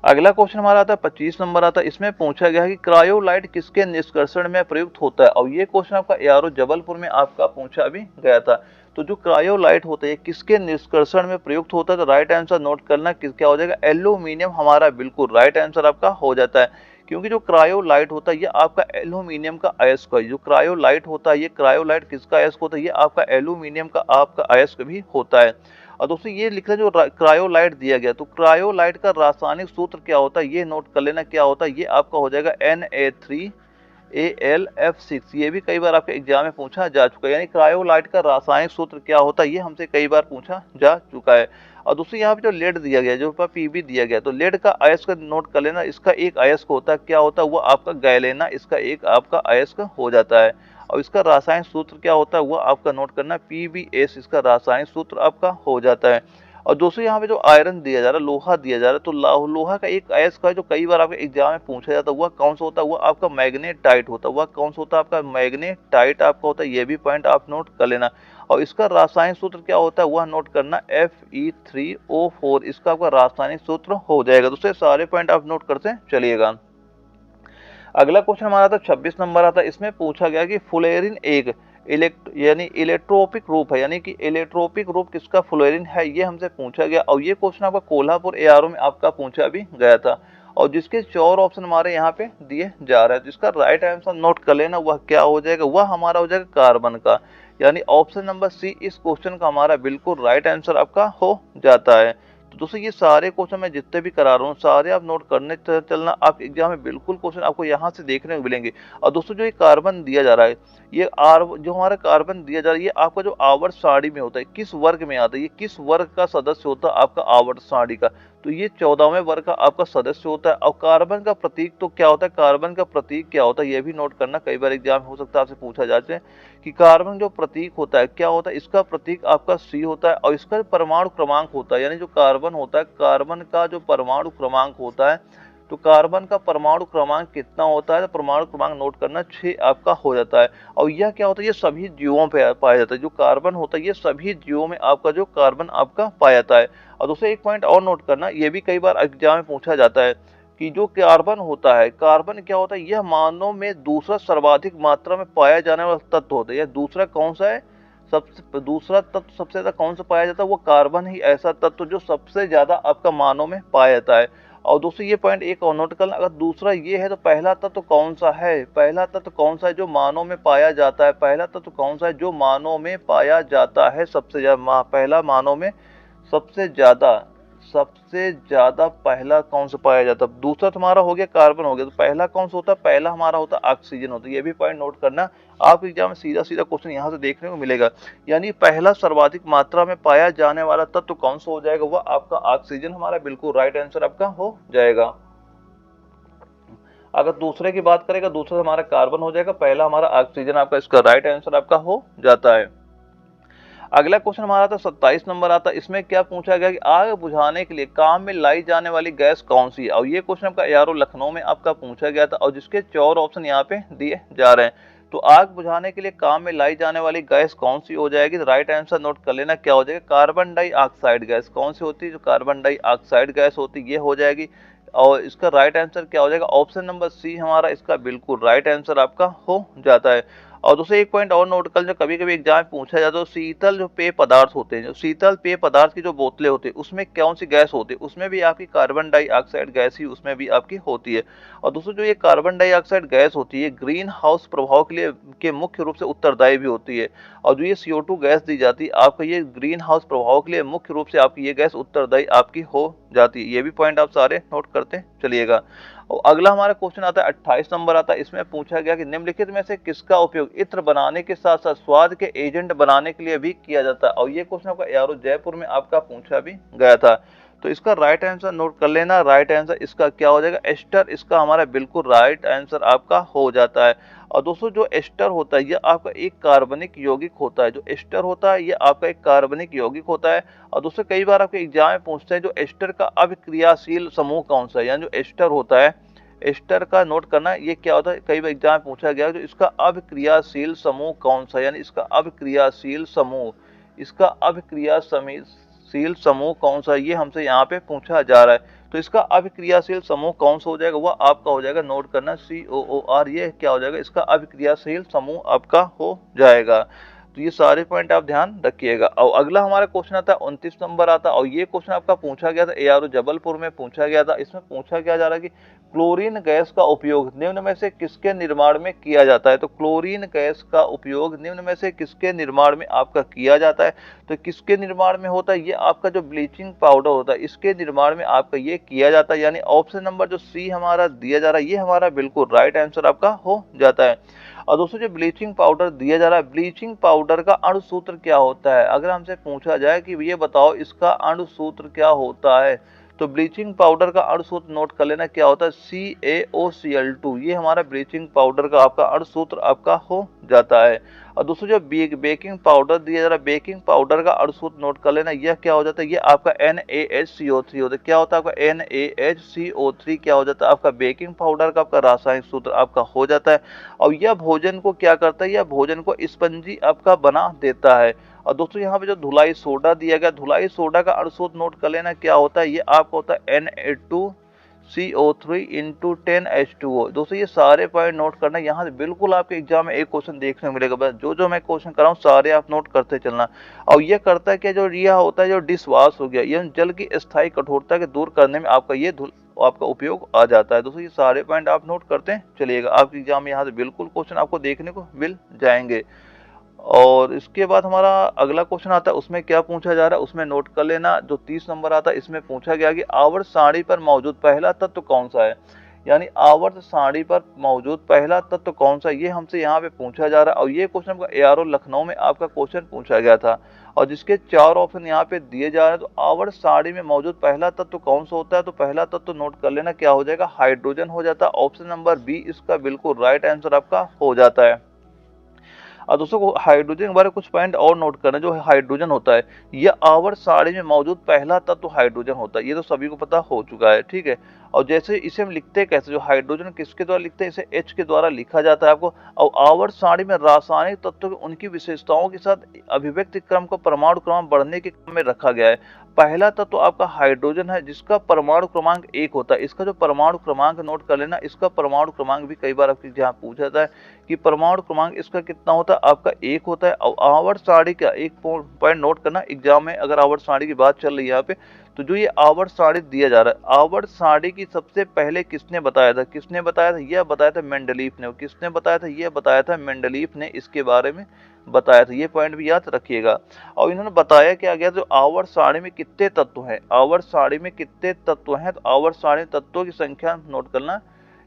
अगला क्वेश्चन हमारा आता है 25 नंबर आता है, इसमें पूछा गया है कि क्रायोलाइट किसके निष्कर्षण में प्रयुक्त होता है। और ये क्वेश्चन आपका ARO जबलपुर में आपका पूछा भी गया था। तो जो क्रायोलाइट होता है किसके निष्कर्षण में प्रयुक्त होता है, तो राइट आंसर नोट करना क्या हो जाएगा, एल्यूमिनियम हमारा बिल्कुल राइट आंसर आपका हो जाता है। क्योंकि जो क्रायोलाइट होता है ये आपका एल्यूमिनियम का अयस्क है। जो क्रायोलाइट होता है ये क्रायोलाइट किसका अयस्क होता है, ये आपका एल्यूमिनियम का आपका अयस्क भी होता है। और दोस्तों ये लिख रहे जो क्रायोलाइट दिया गया, तो क्रायोलाइट का रासायनिक सूत्र क्या होता है ये नोट कर लेना क्या होता है, ये आपका हो जाएगा Na3Al F6। ये भी कई बार आपके एग्जाम में पूछा जा चुका है, यानी क्रायोलाइट का रासायनिक सूत्र क्या होता है ये हमसे कई बार पूछा जा चुका है। और दूसरी यहाँ पे जो लेड दिया गया, जो PB दिया गया, तो लेड का अयस्क नोट कर लेना, इसका एक अयस्क होता है क्या होता है, वो आपका गैलेना, इसका एक आपका अयस्क हो जाता है। और इसका रासायनिक सूत्र क्या होता है वो आपका नोट करना, PbS इसका रासायनिक सूत्र आपका हो जाता है। और दोस्तों यहाँ पे जो आयरन दिया जा रहा है, लोहा दिया जा रहा है, तो लोहा का एक अयस्क है जो कई बार आपके एग्जाम में पूछा जाता है, वह कौन सा होता है, वह आपका मैग्नेटाइट होता है। वह कौन सा होता है आपका मैग्नेटाइट आपका होता है, ये भी पॉइंट आप नोट कर लेना। और इसका रासायनिक सूत्र क्या होता है वह नोट करना, Fe3O4 इसका आपका रासायनिक सूत्र हो जाएगा। दोस्तों सारे पॉइंट आप नोट करते चलिएगा। अगला क्वेश्चन हमारा था 26 नंबर आता है, इसमें पूछा गया कि फ्लोरीन एक यानी इलेक्ट्रोपिक रूप है, यानी कि इलेक्ट्रोपिक रूप किसका फ्लोरीन है, ये हमसे पूछा गया। और ये क्वेश्चन आपका कोल्हापुर ARO में आपका पूछा भी गया था। और जिसके 4 ऑप्शन हमारे यहाँ पे दिए जा रहे हैं, जिसका राइट आंसर नोट कर लेना, वह क्या हो जाएगा, वह हमारा हो जाएगा कार्बन का, यानी ऑप्शन नंबर C इस क्वेश्चन का हमारा बिल्कुल राइट आंसर आपका हो जाता है। तो दोस्तों ये सारे क्वेश्चन मैं जितने भी करा रहा हूँ सारे आप नोट करने चलना, आप एग्जाम में बिल्कुल क्वेश्चन आपको यहाँ से देखने को मिलेंगे। और दोस्तों जो ये कार्बन दिया जा रहा है, ये जो हमारा कार्बन दिया जा रहा है, ये आपका जो आवर्त सारणी में होता है किस वर्ग में आता है, ये किस वर्ग का सदस्य होता है आपका आवर्त सारणी का, तो ये 14वें वर्ग का आपका सदस्य होता है। और कार्बन का प्रतीक तो क्या होता है, कार्बन का प्रतीक क्या होता है ये भी नोट करना, कई बार एग्जाम हो सकता है आपसे पूछा जाए कि कार्बन जो प्रतीक होता है क्या होता है, इसका प्रतीक आपका C होता है। और इसका परमाणु क्रमांक होता है, यानी जो कार्बन होता है, कार्बन का जो परमाणु क्रमांक होता है, तो कार्बन का परमाणु क्रमांक कितना होता है, तो परमाणु क्रमांक नोट करना 6 आपका हो जाता है। और यह क्या होता है, ये सभी जीवों पे पाया जाता है, जो कार्बन होता है ये सभी जीवों में आपका जो कार्बन आपका पाया जाता है। और दूसरा एक पॉइंट और नोट करना, ये भी कई बार एग्जाम में पूछा जाता है कि जो कार्बन होता है, कार्बन क्या होता है, यह मानव में दूसरा सर्वाधिक मात्रा में पाया जाने वाला तत्व होता है। यह दूसरा कौन सा है, सबसे दूसरा तत्व सबसे ज्यादा कौन सा पाया जाता है, वो कार्बन ही ऐसा तत्व जो सबसे ज्यादा आपका मानव में पाया जाता है। और दोस्तों ये पॉइंट एक और नोट करना, अगर दूसरा ये है तो पहला तत्व कौन सा है, पहला तत्व कौन सा है जो मानव में पाया जाता है, पहला तत्व कौन सा है जो मानव में पाया जाता है सबसे ज्यादा, पहला मानव में सबसे ज्यादा पहला कौन सा पाया जाता है, दूसरा तुम्हारा हो गया कार्बन हो गया, तो पहला कौन सा होता है, पहला हमारा होता है ऑक्सीजन होता है। ये भी पॉइंट नोट करना, आपके एग्जाम में सीधा सीधा क्वेश्चन यहाँ से देखने को मिलेगा, यानी पहला सर्वाधिक मात्रा में पाया जाने वाला तत्व कौन सा हो जाएगा, वह आपका ऑक्सीजन हमारा बिल्कुल राइट आंसर आपका हो जाएगा। अगर दूसरे की बात करेगा, दूसरा हमारा कार्बन हो जाएगा, पहला हमारा ऑक्सीजन आपका इसका राइट आंसर आपका हो जाता है। अगला क्वेश्चन हमारा था 27 नंबर आता, इसमें क्या पूछा गया कि आग बुझाने के लिए काम में लाई जाने वाली गैस कौन सी है। और ये क्वेश्चन आपका एआरओ लखनऊ में आपका पूछा गया था और जिसके 4 ऑप्शन यहाँ पे दिए जा रहे हैं। तो आग बुझाने के लिए काम में लाई जाने वाली गैस कौन सी हो जाएगी, तो राइट आंसर नोट कर लेना क्या हो जाएगा, कार्बन डाइऑक्साइड गैस। कौन सी होती है, जो कार्बन डाइऑक्साइड गैस होती है ये हो जाएगी। और इसका राइट आंसर क्या हो जाएगा, ऑप्शन नंबर सी हमारा इसका बिल्कुल राइट आंसर आपका हो जाता है। और दूसरे एक पॉइंट और नोट कर, जो कभी कभी एग्जाम में पूछा जाता है, शीतल जो पेय पदार्थ होते हैं, जो शीतल पेय पदार्थ की जो बोतलें होती है उसमें कौन सी गैस होती है, उसमें भी आपकी कार्बन डाइऑक्साइड गैस ही उसमें भी आपकी होती है। और दूसरी जो ये कार्बन डाइऑक्साइड गैस होती है ग्रीन हाउस प्रभाव के लिए के मुख्य रूप से उत्तरदायी भी होती है। और जो ये CO2 गैस दी जाती है आपका, ये ग्रीन हाउस प्रभाव के लिए मुख्य रूप से आपकी ये गैस उत्तरदायी आपकी हो जाती है। ये भी पॉइंट आप सारे नोट करते चलिएगा। और अगला हमारा क्वेश्चन आता है 28 नंबर आता है, इसमें पूछा गया कि निम्नलिखित में से किसका उपयोग इत्र बनाने के साथ साथ स्वाद के एजेंट बनाने के लिए भी किया जाता है। और ये क्वेश्चन आपका एआरओ जयपुर में आपका पूछा भी गया था। तो इसका राइट आंसर नोट कर लेना, राइट आंसर इसका क्या हो जाएगा, एस्टर इसका हमारा बिल्कुल राइट आंसर आपका हो जाता है। और दोस्तों जो एस्टर होता है ये आपका एक कार्बनिक यौगिक होता है, जो एस्टर होता है ये आपका एक कार्बनिक यौगिक होता है। और दोस्तों कई बार आपके एग्जाम में पूछते हैं जो एस्टर का अभिक्रियाशील समूह कौन सा है, यानी जो एस्टर होता है, एस्टर का नोट करना ये क्या होता है, कई बार एग्जाम में पूछा गया जो इसका अभिक्रियाशील समूह कौन सा है, यानी इसका अभिक्रियाशील समूह, इसका अभिक्रियाशील समूह कौन सा, ये हमसे यहाँ पे पूछा जा रहा है। तो इसका अभिक्रियाशील समूह कौन सा हो जाएगा, वह आपका हो जाएगा नोट करना COOR, ये क्या हो जाएगा, इसका अभिक्रियाशील समूह आपका हो जाएगा। तो ये सारे पॉइंट आप ध्यान रखिएगा। और अगला हमारा क्वेश्चन आता है 29 नंबर आता है, और ये क्वेश्चन आपका पूछा गया था एआरओ जबलपुर में पूछा गया था। इसमें पूछा क्या जा रहा है कि क्लोरीन गैस का उपयोग निम्न में से किसके निर्माण में किया जाता है। तो क्लोरीन गैस का उपयोग निम्न में से किसके निर्माण में आपका किया जाता है, तो किसके निर्माण में होता है, ये आपका जो ब्लीचिंग पाउडर होता है इसके निर्माण में आपका ये किया जाता है। यानी ऑप्शन नंबर जो सी हमारा दिया जा रहा है ये हमारा बिल्कुल राइट आंसर आपका हो जाता है। और दोस्तों जो ब्लीचिंग पाउडर दिया जा रहा है, ब्लीचिंग पाउडर का अणुसूत्र क्या होता है, अगर हमसे पूछा जाए कि ये बताओ इसका अणुसूत्र क्या होता है, तो ब्लीचिंग पाउडर का अणुसूत्र नोट कर लेना क्या होता है, CaOCl2, ये हमारा ब्लीचिंग पाउडर का आपका अणुसूत्र आपका हो जाता है। और दोस्तों जो बेकिंग पाउडर दिया जा रहा है, बेकिंग पाउडर का अणुसूत्र नोट कर लेना, यह क्या हो जाता है, ये आपका NaHCO3 होता है। क्या होता है आपका NaHCO3 क्या हो जाता है, आपका बेकिंग पाउडर का आपका रासायनिक सूत्र आपका हो जाता है। और यह भोजन को क्या करता है, यह भोजन को स्पंजी आपका बना देता है। और दोस्तों यहाँ पे जो धुलाई सोडा दिया गया, धुलाई सोडा का अणुसूत्र नोट कर लेना क्या होता है, ये आपका होता है Na2CO3 इंटू 10H2O। दोस्तों ये सारे पॉइंट नोट करना, यहाँ से बिल्कुल आपके एग्जाम में एक क्वेश्चन देखने को मिलेगा, बस जो जो मैं क्वेश्चन कर रहा हूँ सारे आप नोट करते चलना। और ये करता है कि जो यह होता है जो डिशवाश हो गया, यह जल की स्थायी कठोरता के दूर करने में आपका ये आपका उपयोग आ जाता है। दोस्तों ये सारे पॉइंट आप नोट करते चलिएगा, आपके एग्जाम में यहाँ से बिल्कुल क्वेश्चन आपको देखने को मिल जाएंगे। और इसके बाद हमारा अगला क्वेश्चन आता है, उसमें क्या पूछा जा रहा है उसमें नोट कर लेना, जो 30 नंबर आता है इसमें पूछा गया कि आवर्त सारणी पर मौजूद पहला तत्व कौन सा है, यानी आवर्त सारणी पर मौजूद पहला तत्व कौन सा, ये हमसे यहाँ पे पूछा जा रहा है। और ये क्वेश्चन आपका एआरओ लखनऊ में आपका क्वेश्चन पूछा गया था और जिसके 4 ऑप्शन यहाँ पे दिए जा रहे हैं। तो आवर्त सारणी में मौजूद पहला तत्व कौन सा होता है, तो पहला तत्व नोट कर लेना क्या हो जाएगा, हाइड्रोजन हो जाता है। ऑप्शन नंबर बी इसका बिल्कुल राइट आंसर आपका हो जाता है। और दोस्तों को हाइड्रोजन के बारे में कुछ पॉइंट और नोट करना, जो हाइड्रोजन होता है यह आवर्त सारणी में मौजूद पहला तत्व हाइड्रोजन होता है, ये तो सभी को पता हो चुका है, ठीक है। और जैसे इसे हम लिखते कैसे, जो हाइड्रोजन किसके द्वारा लिखते हैं, इसे H के द्वारा लिखा जाता है आपको। और आवर्त सारणी में रासायनिक तत्वों की उनकी विशेषताओं के साथ अभिव्यक्ति क्रम को परमाणु क्रम बढ़ने के क्रम में रखा गया है। पहला तत्व आपका हाइड्रोजन है जिसका परमाणु क्रमांक 1 होता है। इसका जो परमाणु क्रमांक नोट कर लेना, इसका परमाणु क्रमांक भी कई बार आपके जहाँ पूछा जाता है कि परमाणु क्रमांक इसका कितना होता है, आपका 1 होता है। और आवर्त सारणी का एक पॉइंट नोट करना, एग्जाम में अगर आवर्त सारणी की बात चल रही है यहाँ पे, तो जो ये आवर्त सारणी दिया जा रहा है, आवर्त सारणी की सबसे पहले किसने बताया था, किसने बताया था, यह बताया था मेंडलीफ ने। किसने बताया था, यह बताया था मेंडलीफ ने, इसके बारे में बताया था। ये पॉइंट भी याद रखिएगा। और इन्होंने बताया क्या गया, जो आवर्त सारणी में कितने तत्व हैं, आवर्त सारणी में कितने तत्व हैं, तो आवर्त सारणी तत्वों की संख्या नोट करना,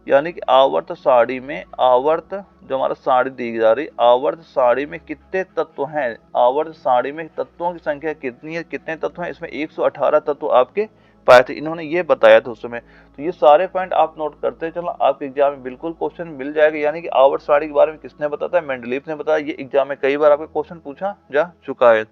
यानी कि आवर्त सारणी में, आवर्त जो हमारा सारणी दी जा रही, आवर्त सारणी में कितने तत्व हैं, आवर्त सारणी में तत्वों की संख्या कितनी है, कितने तत्व हैं, इसमें 118 तत्व आपके पाए थे, इन्होंने ये बताया था उस समय। तो ये सारे पॉइंट आप नोट करते चलो, आपके एग्जाम में बिल्कुल क्वेश्चन मिल जाएगा। यानी कि आवर्त सारणी के बारे में किसने बताया, मेंडलीफ ने बताया। ये एग्जाम में कई बार आपका क्वेश्चन पूछा जा चुका है।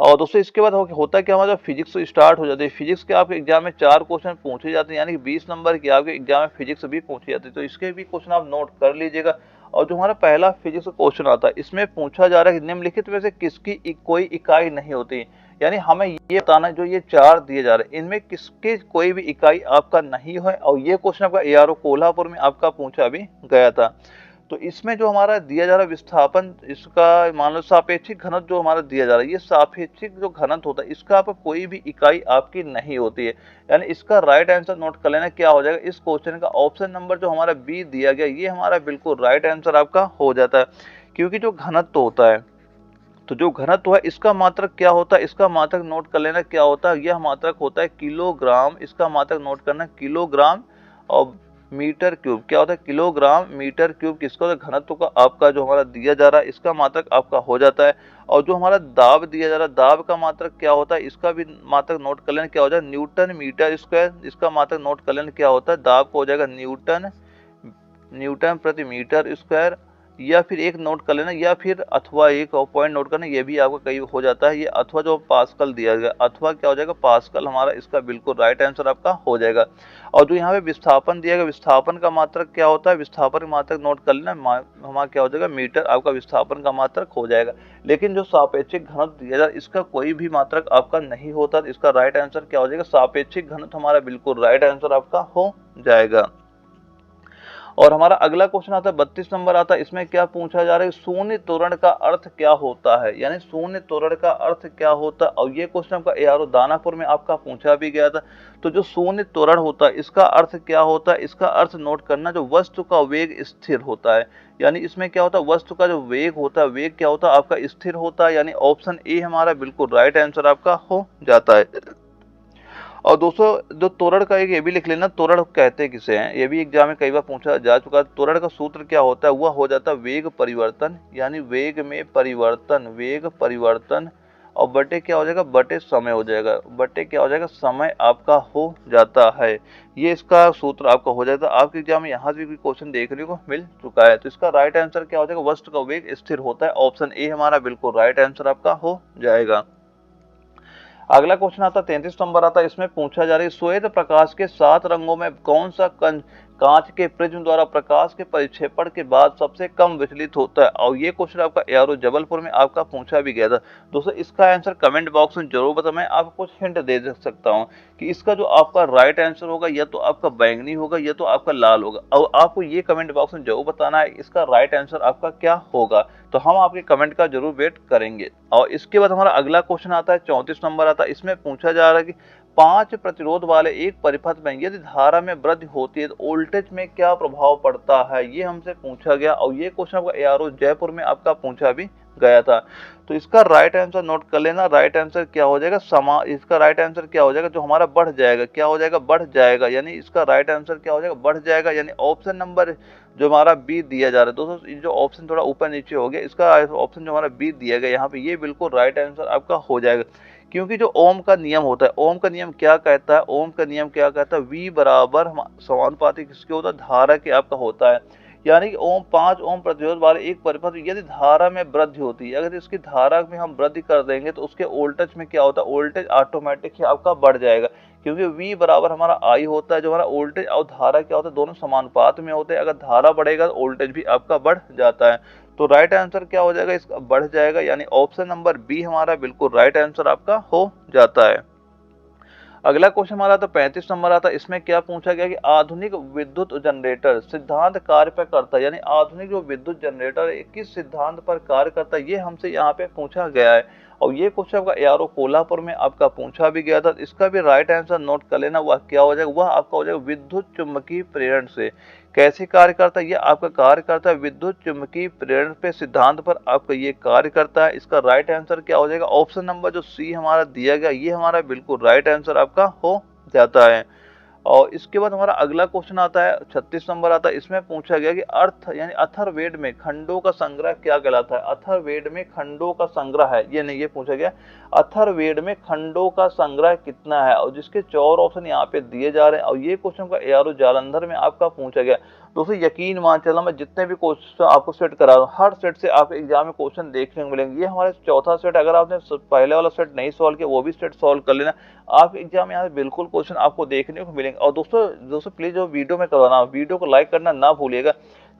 और दोस्तों इसके बाद होता है कि हमारा फिजिक्स स्टार्ट हो जाती है। फिजिक्स के आपके एग्जाम में 4 क्वेश्चन पूछे जाते हैं, यानी कि 20 नंबर की आपके एग्जाम में फिजिक्स भी पूछी जाती है, तो इसके भी क्वेश्चन आप नोट कर लीजिएगा। और जो हमारा पहला फिजिक्स का क्वेश्चन आता है, इसमें पूछा जा रहा है कि निम्नलिखित में से किसकी कोई इकाई नहीं होती, यानी हमें ये बताना जो ये 4 दिए जा रहे हैं इनमें किसके कोई भी इकाई आपका नहीं है। और ये क्वेश्चन आपका एआरओ कोल्हापुर में आपका पूछा भी गया था। तो इसमें जो हमारा दिया जा रहा है विस्थापन, इसका मान लो सापेक्षिक घनत्व जो हमारा दिया जा रहा है, ये सापेक्षिक जो घनत्व होता है इसका आपका कोई भी इकाई आपकी नहीं होती है, यानी इसका राइट आंसर नोट कर लेना क्या हो जाएगा। इस क्वेश्चन का ऑप्शन नंबर जो हमारा बी दिया गया ये हमारा बिल्कुल राइट आंसर आपका हो जाता है। क्योंकि जो घनत्व होता है, तो जो घनत्व है इसका मात्रक क्या होता है, इसका मात्रक नोट कर लेना क्या होता है, यह मात्रक होता है किलोग्राम। इसका मात्रक नोट करना किलोग्राम और मीटर क्यूब। क्या होता है, किलोग्राम मीटर क्यूब किसका होता है, घनत्व का आपका जो हमारा दिया जा रहा है इसका मात्रक आपका हो जाता है। और जो हमारा दाब दिया जा रहा है, दाब का मात्रक क्या होता है, इसका भी मात्रक नोट कर लेना क्या हो जाए, न्यूटन मीटर स्क्वायर। इसका मात्रक नोट कर लेना क्या होता है, दाब को हो जाएगा न्यूटन प्रति मीटर स्क्वायर। या फिर एक नोट कर लेना, या फिर अथवा एक और पॉइंट नोट करना, ये भी आपका कई हो जाता है, ये अथवा जो पास्कल दिया गया, अथवा क्या हो जाएगा पास्कल हमारा इसका बिल्कुल राइट आंसर आपका हो जाएगा। और जो यहाँ पे विस्थापन दिया गया, विस्थापन का मात्रक क्या होता है, विस्थापन का मात्रक नोट कर लेना, हमारा क्या हो जाएगा मीटर, आपका विस्थापन का मात्रक हो जाएगा। लेकिन जो सापेक्षिक घनत्व दिया जाए इसका कोई भी मात्रक आपका नहीं होता, इसका राइट आंसर क्या हो जाएगा, सापेक्षिक घनत्व हमारा बिल्कुल राइट आंसर आपका हो जाएगा। और हमारा अगला क्वेश्चन आता है 32 नंबर आता है, इसमें क्या पूछा जा रहा है, शून्य त्वरण का अर्थ क्या होता है, यानी शून्य त्वरण का अर्थ क्या होता है। और ये क्वेश्चन आपका एआरओ दानापुर में आपका पूछा भी गया था। तो जो शून्य त्वरण होता है इसका अर्थ क्या होता है, इसका अर्थ नोट करना, जो वस्तु का वेग स्थिर होता है, यानी इसमें क्या होता है, वस्तु का जो वेग होता है, वेग क्या होता है आपका स्थिर होता है, यानी ऑप्शन ए हमारा बिल्कुल राइट आंसर आपका हो जाता है। और दोस्तों जो त्वरण का एक ये भी लिख लेना, त्वरण कहते किसे हैं, ये भी एग्जाम में कई बार पूछा जा चुका है। त्वरण का सूत्र क्या होता है, वह हो जाता है वेग परिवर्तन, यानी वेग में परिवर्तन, वेग परिवर्तन और बटे क्या हो जाएगा, बटे समय हो जाएगा, बटे क्या हो जाएगा, समय आपका हो जाता है। ये इसका सूत्र आपका हो जाता है। आपके एग्जाम में यहाँ भी क्वेश्चन देखने को मिल चुका है। तो इसका राइट आंसर क्या हो जाएगा, वस्तु का वेग स्थिर होता है, ऑप्शन ए हमारा बिल्कुल राइट आंसर आपका हो जाएगा। अगला क्वेश्चन आता है 33 नंबर आता है, इसमें पूछा जा रहा है श्वेत प्रकाश के 7 रंगों में कौन सा कांच के प्रिज्म द्वारा प्रकाश के परिक्षेपण के बाद सबसे कम विचलित होता है। और ये क्वेश्चन आपका एआरओ जबलपुर में आपका पूछा भी गया था। दोस्तों इसका आंसर कमेंट बॉक्स में जरूर बताओ, मैं आपको कुछ हिंट दे सकता हूँ कि इसका जो आपका राइट आंसर होगा या तो आपका बैंगनी होगा या तो आपका लाल होगा। और आपको ये कमेंट बॉक्स में जरूर बताना है इसका राइट आंसर आपका क्या होगा, तो हम आपके कमेंट का जरूर वेट करेंगे। और इसके बाद हमारा अगला क्वेश्चन आता है 34 नंबर आता है, इसमें पूछा जा रहा है कि 5 प्रतिरोध वाले एक परिपथ में यदि धारा में वृद्धि होती है तो वोल्टेज में क्या प्रभाव पड़ता है, ये हमसे पूछा गया। और ये क्वेश्चन आपका एआरओ जयपुर में आपका पूछा भी गया था। तो इसका राइट आंसर नोट कर लेना, राइट आंसर क्या हो जाएगा, इसका राइट आंसर क्या हो जाएगा, जो हमारा बढ़ जाएगा, क्या हो जाएगा, बढ़ जाएगा, यानी इसका राइट आंसर क्या हो जाएगा, बढ़ जाएगा, यानी ऑप्शन नंबर जो हमारा बी दिया जा रहा है। दोस्तों जो ऑप्शन थोड़ा ऊपर नीचे हो गया, इसका ऑप्शन जो हमारा बी दिया गया यहाँ पे, ये बिल्कुल राइट आंसर आपका हो जाएगा। क्योंकि जो ओम का नियम होता है, ओम का नियम क्या कहता है, ओम का नियम क्या कहता है, V बराबर समानुपाती किसके होता है, धारा के आपका होता है। यानी कि ओम 5 ओम प्रतिरोध वाले एक परिपथ यदि धारा में वृद्धि होती है, अगर इसकी धारा में हम वृद्धि कर देंगे तो उसके वोल्टेज में क्या होता है, वोल्टेज ऑटोमेटिक ही आपका बढ़ जाएगा। क्योंकि V बराबर हमारा I होता है, जो हमारा वोल्टेज और धारा क्या होता है, दोनों समानुपात में होते हैं। अगर धारा बढ़ेगा तो वोल्टेज भी आपका बढ़ जाता है। तो राइट आंसर क्या हो जाएगा, इसका बढ़ जाएगा, यानी ऑप्शन नंबर बी हमारा बिल्कुल राइट आंसर आपका हो जाता है। अगला क्वेश्चन हमारा तो 35 नंबर आता है, इसमें क्या पूछा गया कि आधुनिक विद्युत जनरेटर सिद्धांत कार्य पर करता है, यानी आधुनिक जो विद्युत जनरेटर है किस सिद्धांत पर कार्य करता है, ये हमसे यहाँ पे पूछा गया है। और ये क्वेश्चन आपका एआरओ कोल्हापुर में आपका पूछा भी गया था। इसका भी राइट आंसर नोट कर लेना, वह क्या हो जाएगा, वह आपका हो जाएगा विद्युत चुम्बकीय प्रेरण से। कैसे कार्य करता है, ये आपका कार्य करता है विद्युत चुम्बकीय प्रेरण पे सिद्धांत पर आपका ये कार्य करता है। इसका राइट आंसर क्या हो जाएगा, ऑप्शन नंबर जो सी हमारा दिया गया ये हमारा बिल्कुल राइट आंसर आपका हो जाता है। और इसके बाद हमारा अगला क्वेश्चन आता है 36 नंबर आता है, इसमें पूछा गया कि अर्थ यानी अथर्ववेद में खंडों का संग्रह क्या कहलाता है। अथर्ववेद में खंडों का संग्रह है, ये नहीं, ये पूछा गया अथर्ववेद में खंडों का संग्रह कितना है, और जिसके 4 ऑप्शन यहाँ पे दिए जा रहे हैं। और ये क्वेश्चन का एआरओ जालंधर में आपका पूछा गया। दोस्तों यकीन मान चलो, मैं जितने भी क्वेश्चन आपको सेट करा रहा हूँ, हर सेट से आपको एग्जाम में क्वेश्चन देखने को मिलेंगे। ये हमारे चौथा सेट, अगर आपने पहले वाला सेट नहीं सॉल्व किया वो भी सेट सॉल्व कर लेना, आप एग्जाम में यहाँ से बिल्कुल क्वेश्चन आपको देखने को मिलेंगे। और दोस्तों दोस्तों प्लीज जो वीडियो में करवाना, वीडियो को लाइक करना ना भूलिएगा,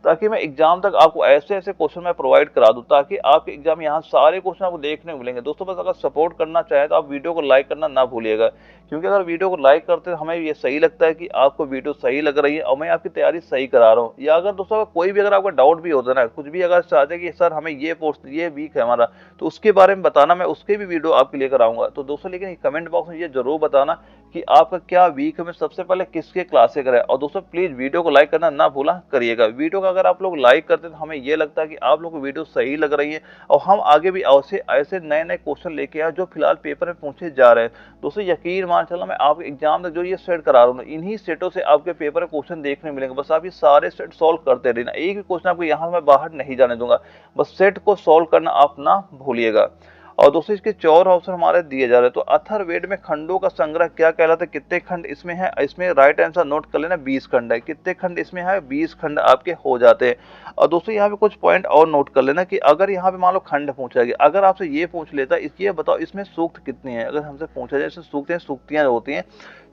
ताकि मैं एग्जाम तक आपको ऐसे ऐसे क्वेश्चन मैं प्रोवाइड करा दूं, ताकि आपके एग्जाम में यहाँ सारे क्वेश्चन आपको देखने को मिलेंगे। दोस्तों बस अगर सपोर्ट करना चाहे तो आप वीडियो को लाइक करना ना भूलिएगा, क्योंकि अगर वीडियो को लाइक करते हैं हमें ये सही लगता है कि आपको वीडियो सही लग रही है और मैं आपकी तैयारी सही करा रहा हूँ। या अगर दोस्तों कोई भी अगर आपका डाउट भी होता है ना, कुछ भी अगर चाहते हैं कि सर हमें ये पोस्ट ये वीक है हमारा, तो उसके बारे में बताना, मैं उसके भी वीडियो आपके लेकर आऊंगा। तो दोस्तों लेकिन कमेंट बॉक्स में ये जरूर बताना कि आपका क्या वीक में सबसे पहले किसके क्लासे कराए। और दोस्तों प्लीज वीडियो को लाइक करना ना भूला करिएगा। वीडियो का अगर आप लोग लाइक करते हैं तो हमें ये लगता है कि आप लोगों को वीडियो सही लग रही है, और हम आगे भी ऐसे ऐसे नए नए क्वेश्चन लेके आए जो फिलहाल पेपर में पूछे जा रहे हैं। दोस्तों यकीन मान चलो, मैं आपके एग्जाम तक जो ये सेट करा रहा हूँ, इन्हीं सेटों से आपके पेपर में क्वेश्चन देखने मिलेंगे। बस आप ये सारे सेट सॉल्व करते रहना, एक भी क्वेश्चन आपको यहाँ मैं बाहर नहीं जाने दूंगा, बस सेट को सॉल्व करना आप ना भूलिएगा। और दोस्तों इसके 4 ऑप्शन हमारे दिए जा रहे हैं। तो अथर्ववेद में खंडों का संग्रह क्या कहलाता है, कितने खंड इसमें है, इसमें राइट आंसर नोट कर लेना, 20 खंड है। कितने खंड इसमें है, 20 खंड आपके हो जाते हैं। और दोस्तों यहाँ पे कुछ पॉइंट और नोट कर लेना कि अगर यहाँ पे मान लो खंड पूछा गया, अगर आपसे ये पूछ लेता ये बताओ इसमें सूक्त कितनी है, अगर हमसे पूछा जाए इसमें सूक्त सूक्तियां होती हैं,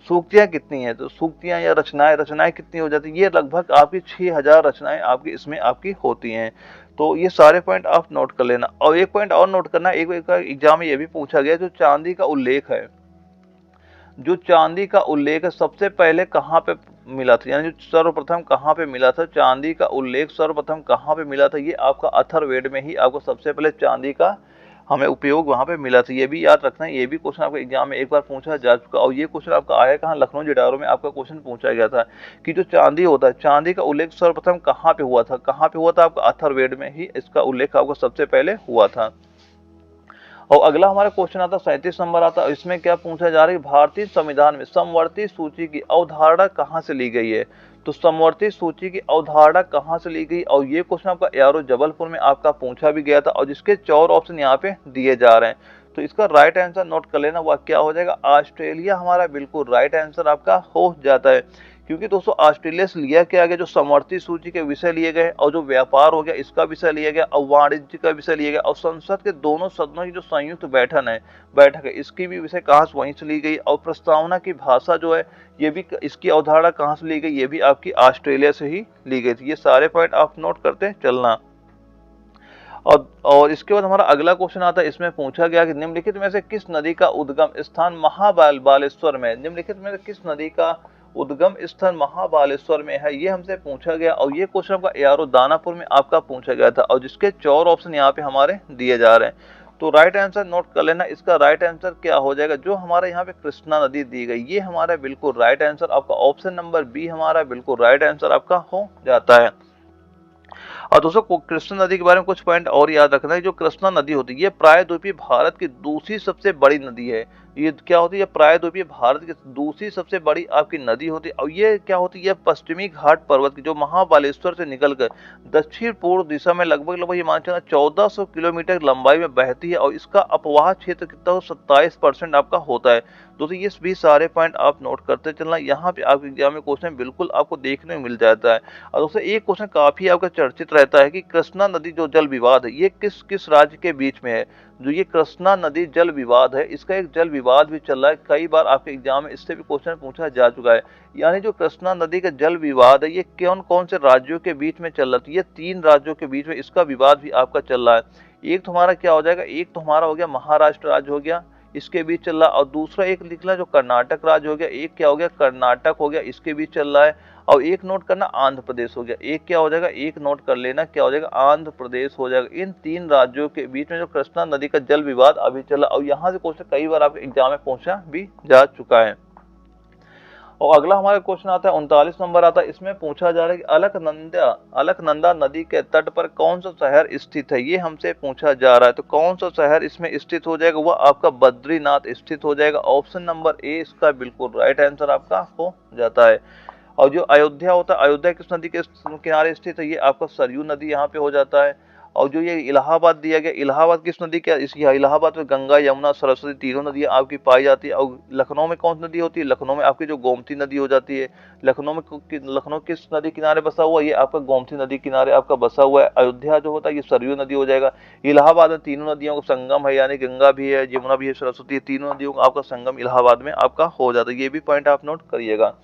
सूक्तियां कितनी है, तो सूक्तियां या रचनाएं कितनी हो जाती है, ये लगभग आपकी 6000 रचनाएं आपकी इसमें आपकी होती हैं। तो ये सारे पॉइंट आप नोट कर लेना। और एक पॉइंट और नोट करना, एक एग्जाम में ये भी पूछा गया, जो चांदी का उल्लेख है, जो चांदी का उल्लेख है सबसे पहले कहाँ पे मिला था, यानी जो सर्वप्रथम कहाँ पे मिला था, चांदी का उल्लेख सर्वप्रथम कहाँ पे मिला था, ये आपका अथर्ववेद में ही आपको सबसे पहले चांदी का हमें उपयोग वहां पे मिला था। ये भी याद रखना है, ये भी क्वेश्चन आपको एग्जाम में एक बार पूछा जा चुका, और ये क्वेश्चन आपका आया कहाँ, लखनऊ जिडारो में आपका क्वेश्चन पूछा गया था कि जो चांदी होता है, चांदी का उल्लेख सर्वप्रथम कहाँ पे हुआ था, कहाँ पे हुआ था, आपका अथर्ववेद में ही इसका उल्लेख आपको सबसे पहले हुआ था। और अगला हमारा क्वेश्चन आता 37 नंबर आता, इसमें क्या पूछा जा रहा है, भारतीय संविधान में समवर्ती सूची की अवधारणा कहाँ से ली गई है। तो समवर्ती सूची की अवधारणा कहाँ से ली गई, और ये क्वेश्चन आपका एआरओ जबलपुर में आपका पूछा भी गया था, और जिसके 4 ऑप्शन यहाँ पे दिए जा रहे हैं। तो इसका राइट आंसर नोट कर लेना, वह क्या हो जाएगा, ऑस्ट्रेलिया हमारा बिल्कुल राइट आंसर आपका हो जाता है। क्योंकि दोस्तों ऑस्ट्रेलिया से लिया क्या गया, जो समवर्ती सूची के विषय लिए गए, और जो व्यापार हो गया इसका विषय लिया गया, और वाणिज्य का विषय लिया गया, और संसद के दोनों सदनों की जो संयुक्त बैठक है इसकी भी विषय कहाँ से, वहीं से ली गई। और प्रस्तावना की भाषा जो है, ये भी इसकी अवधारणा कहाँ से ली गई, ये भी आपकी ऑस्ट्रेलिया से ही ली गई थी। ये सारे पॉइंट आप नोट करते चलना। और इसके बाद हमारा अगला क्वेश्चन आता है, इसमें पूछा गया कि निम्नलिखित में से किस नदी का उद्गम स्थान महाबालेश्वर में, निम्नलिखित में से किस नदी का उद्गम स्थान महाबालेश्वर में है, ये हमसे पूछा गया। और ये क्वेश्चन आपका एआरओ दानापुर में आपका पूछा गया था, और जिसके 4 ऑप्शन यहाँ पे हमारे दिए जा रहे हैं। तो राइट आंसर नोट कर लेना, इसका राइट आंसर क्या हो जाएगा, जो हमारे यहाँ पे कृष्णा नदी दी गई, ये हमारा बिल्कुल राइट आंसर, आपका ऑप्शन नंबर बी हमारा बिल्कुल राइट आंसर आपका हो जाता है। और दोस्तों कृष्णा नदी के बारे में कुछ पॉइंट और याद रखना है, जो कृष्णा नदी होती है ये प्रायद्वीपीय भारत की दूसरी सबसे बड़ी नदी है। ये क्या होती है, प्रायद्वीपीय भारत की दूसरी सबसे बड़ी आपकी नदी होती है। और ये क्या होती है, पश्चिमी घाट पर्वत की जो महाबालेश्वर से निकलकर दक्षिण पूर्व दिशा में लगभग ये मान चलना 1400 किलोमीटर लंबाई में बहती है, और इसका अपवाह क्षेत्र कितना हो, 27% आपका होता है। दोस्तों ये भी सारे पॉइंट आप नोट करते चलना, यहाँ पे आपके एग्जाम में क्वेश्चन बिल्कुल आपको देखने को मिल जाता है। और दोस्तों एक क्वेश्चन काफी आपका चर्चित रहता है कि कृष्णा नदी जो जल विवाद है ये किस किस राज्य के बीच में है। जो ये कृष्णा नदी जल विवाद है, इसका एक जल विवाद भी चल रहा है, कई बार आपके एग्जाम में इससे भी क्वेश्चन पूछा जा चुका है। यानी जो कृष्णा नदी का जल विवाद है ये कौन कौन से राज्यों के बीच में चल रहा है, ये 3 राज्यों के बीच में इसका विवाद भी आपका चल रहा है। एक तुम्हारा क्या हो जाएगा, एक तुम्हारा हो गया महाराष्ट्र राज्य हो गया, इसके बीच चल रहा, और दूसरा एक निकला जो कर्नाटक राज्य हो गया, एक क्या हो गया कर्नाटक हो गया, इसके बीच चल रहा है। और एक नोट करना आंध्र प्रदेश हो गया, एक क्या हो जाएगा, एक नोट कर लेना क्या हो जाएगा, आंध्र प्रदेश हो जाएगा। इन 3 राज्यों के बीच में जो कृष्णा नदी का जल विवाद अभी चला, और यहाँ से क्वेश्चन कई बार आपके एग्जाम में पूछा भी जा चुका है। और अगला हमारा क्वेश्चन आता है 39 नंबर आता है, इसमें पूछा जा रहा है कि अलकनंदा नदी के तट पर कौन सा शहर स्थित है, ये हमसे पूछा जा रहा है। तो कौन सा शहर इसमें स्थित हो जाएगा, वह आपका बद्रीनाथ स्थित हो जाएगा। ऑप्शन नंबर ए इसका बिल्कुल राइट आंसर आपका हो जाता है। और जो अयोध्या होता है, अयोध्या किस नदी के किनारे स्थित है, ये आपका सरयू नदी यहाँ पे हो जाता है। और जो ये इलाहाबाद दिया गया, इलाहाबाद किस नदी का, इस इलाहाबाद में गंगा, यमुना, सरस्वती तीनों नदियां आपकी पाई जाती है। और लखनऊ में कौन सी नदी होती है, लखनऊ में आपकी जो गोमती नदी हो जाती है। लखनऊ में लखनऊ किस नदी किनारे बसा हुआ है, ये आपका गोमती नदी किनारे आपका बसा हुआ है। अयोध्या जो होता है ये सरयू नदी हो जाएगा। इलाहाबाद में तीनों नदियों का संगम है, यानी गंगा भी है, यमुना भी है, सरस्वती है, तीनों नदियों का आपका संगम इलाहाबाद में आपका हो जाता है। ये भी पॉइंट आप नोट करिएगा।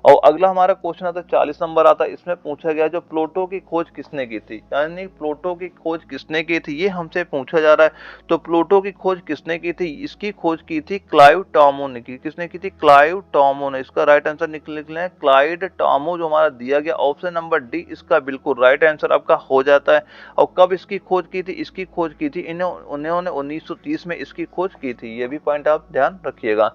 और अगला हमारा क्वेश्चन आता है 40 नंबर आता है, इसमें पूछा गया जो प्लूटो की खोज किसने की थी, यानी प्लूटो की खोज किसने की थी, ये हमसे पूछा जा रहा है। तो प्लूटो की खोज किसने की थी, इसकी खोज की थी क्लाइव टॉमो ने की। किसने की थी, क्लाइव टॉमो ने। इसका राइट आंसर निकल लें क्लाइड टॉमो, जो हमारा दिया गया ऑप्शन नंबर डी इसका बिल्कुल राइट आंसर आपका हो जाता है। और कब इसकी खोज की थी, इसकी खोज की थी उन्होंने 1930 में इसकी खोज की थी। ये भी पॉइंट आप ध्यान रखिएगा।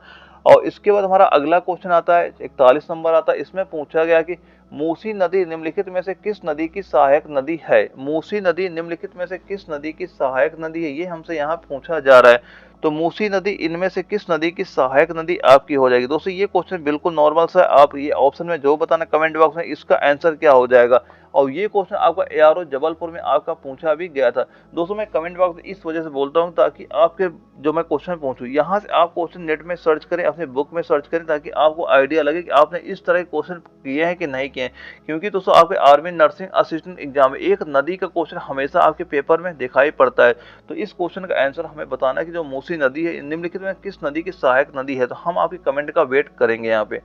और इसके बाद हमारा अगला क्वेश्चन आता है 41 नंबर आता है, इसमें पूछा गया कि मूसी नदी निम्नलिखित में से किस नदी की सहायक नदी है। मूसी नदी निम्नलिखित में से किस नदी की सहायक नदी है, ये हमसे यहाँ पूछा जा रहा है। तो मूसी नदी इनमें से किस नदी की सहायक नदी आपकी हो जाएगी। दोस्तों ये क्वेश्चन बिल्कुल नॉर्मल सा, आप ये ऑप्शन में जो बताना कमेंट बॉक्स में इसका आंसर क्या हो जाएगा। और ये क्वेश्चन आपका एआरओ जबलपुर में आपका पूछा भी गया था। दोस्तों मैं कमेंट बॉक्स में इस वजह से बोलता हूँ ताकि आपके जो मैं क्वेश्चन पूछूं यहाँ से आप क्वेश्चन नेट में सर्च करें, अपने बुक में सर्च करें, ताकि आपको आइडिया लगे कि आपने इस तरह के क्वेश्चन किए हैं कि नहीं किए हैं। क्योंकि दोस्तों आपके आर्मी नर्सिंग असिस्टेंट एग्जाम में एक नदी का क्वेश्चन हमेशा आपके पेपर में दिखाई पड़ता है। तो इस क्वेश्चन का आंसर हमें बताना है कि जो मूसी नदी है निम्नलिखित में किस नदी की सहायक नदी है। तो हम आपके कमेंट का वेट करेंगे यहाँ पे।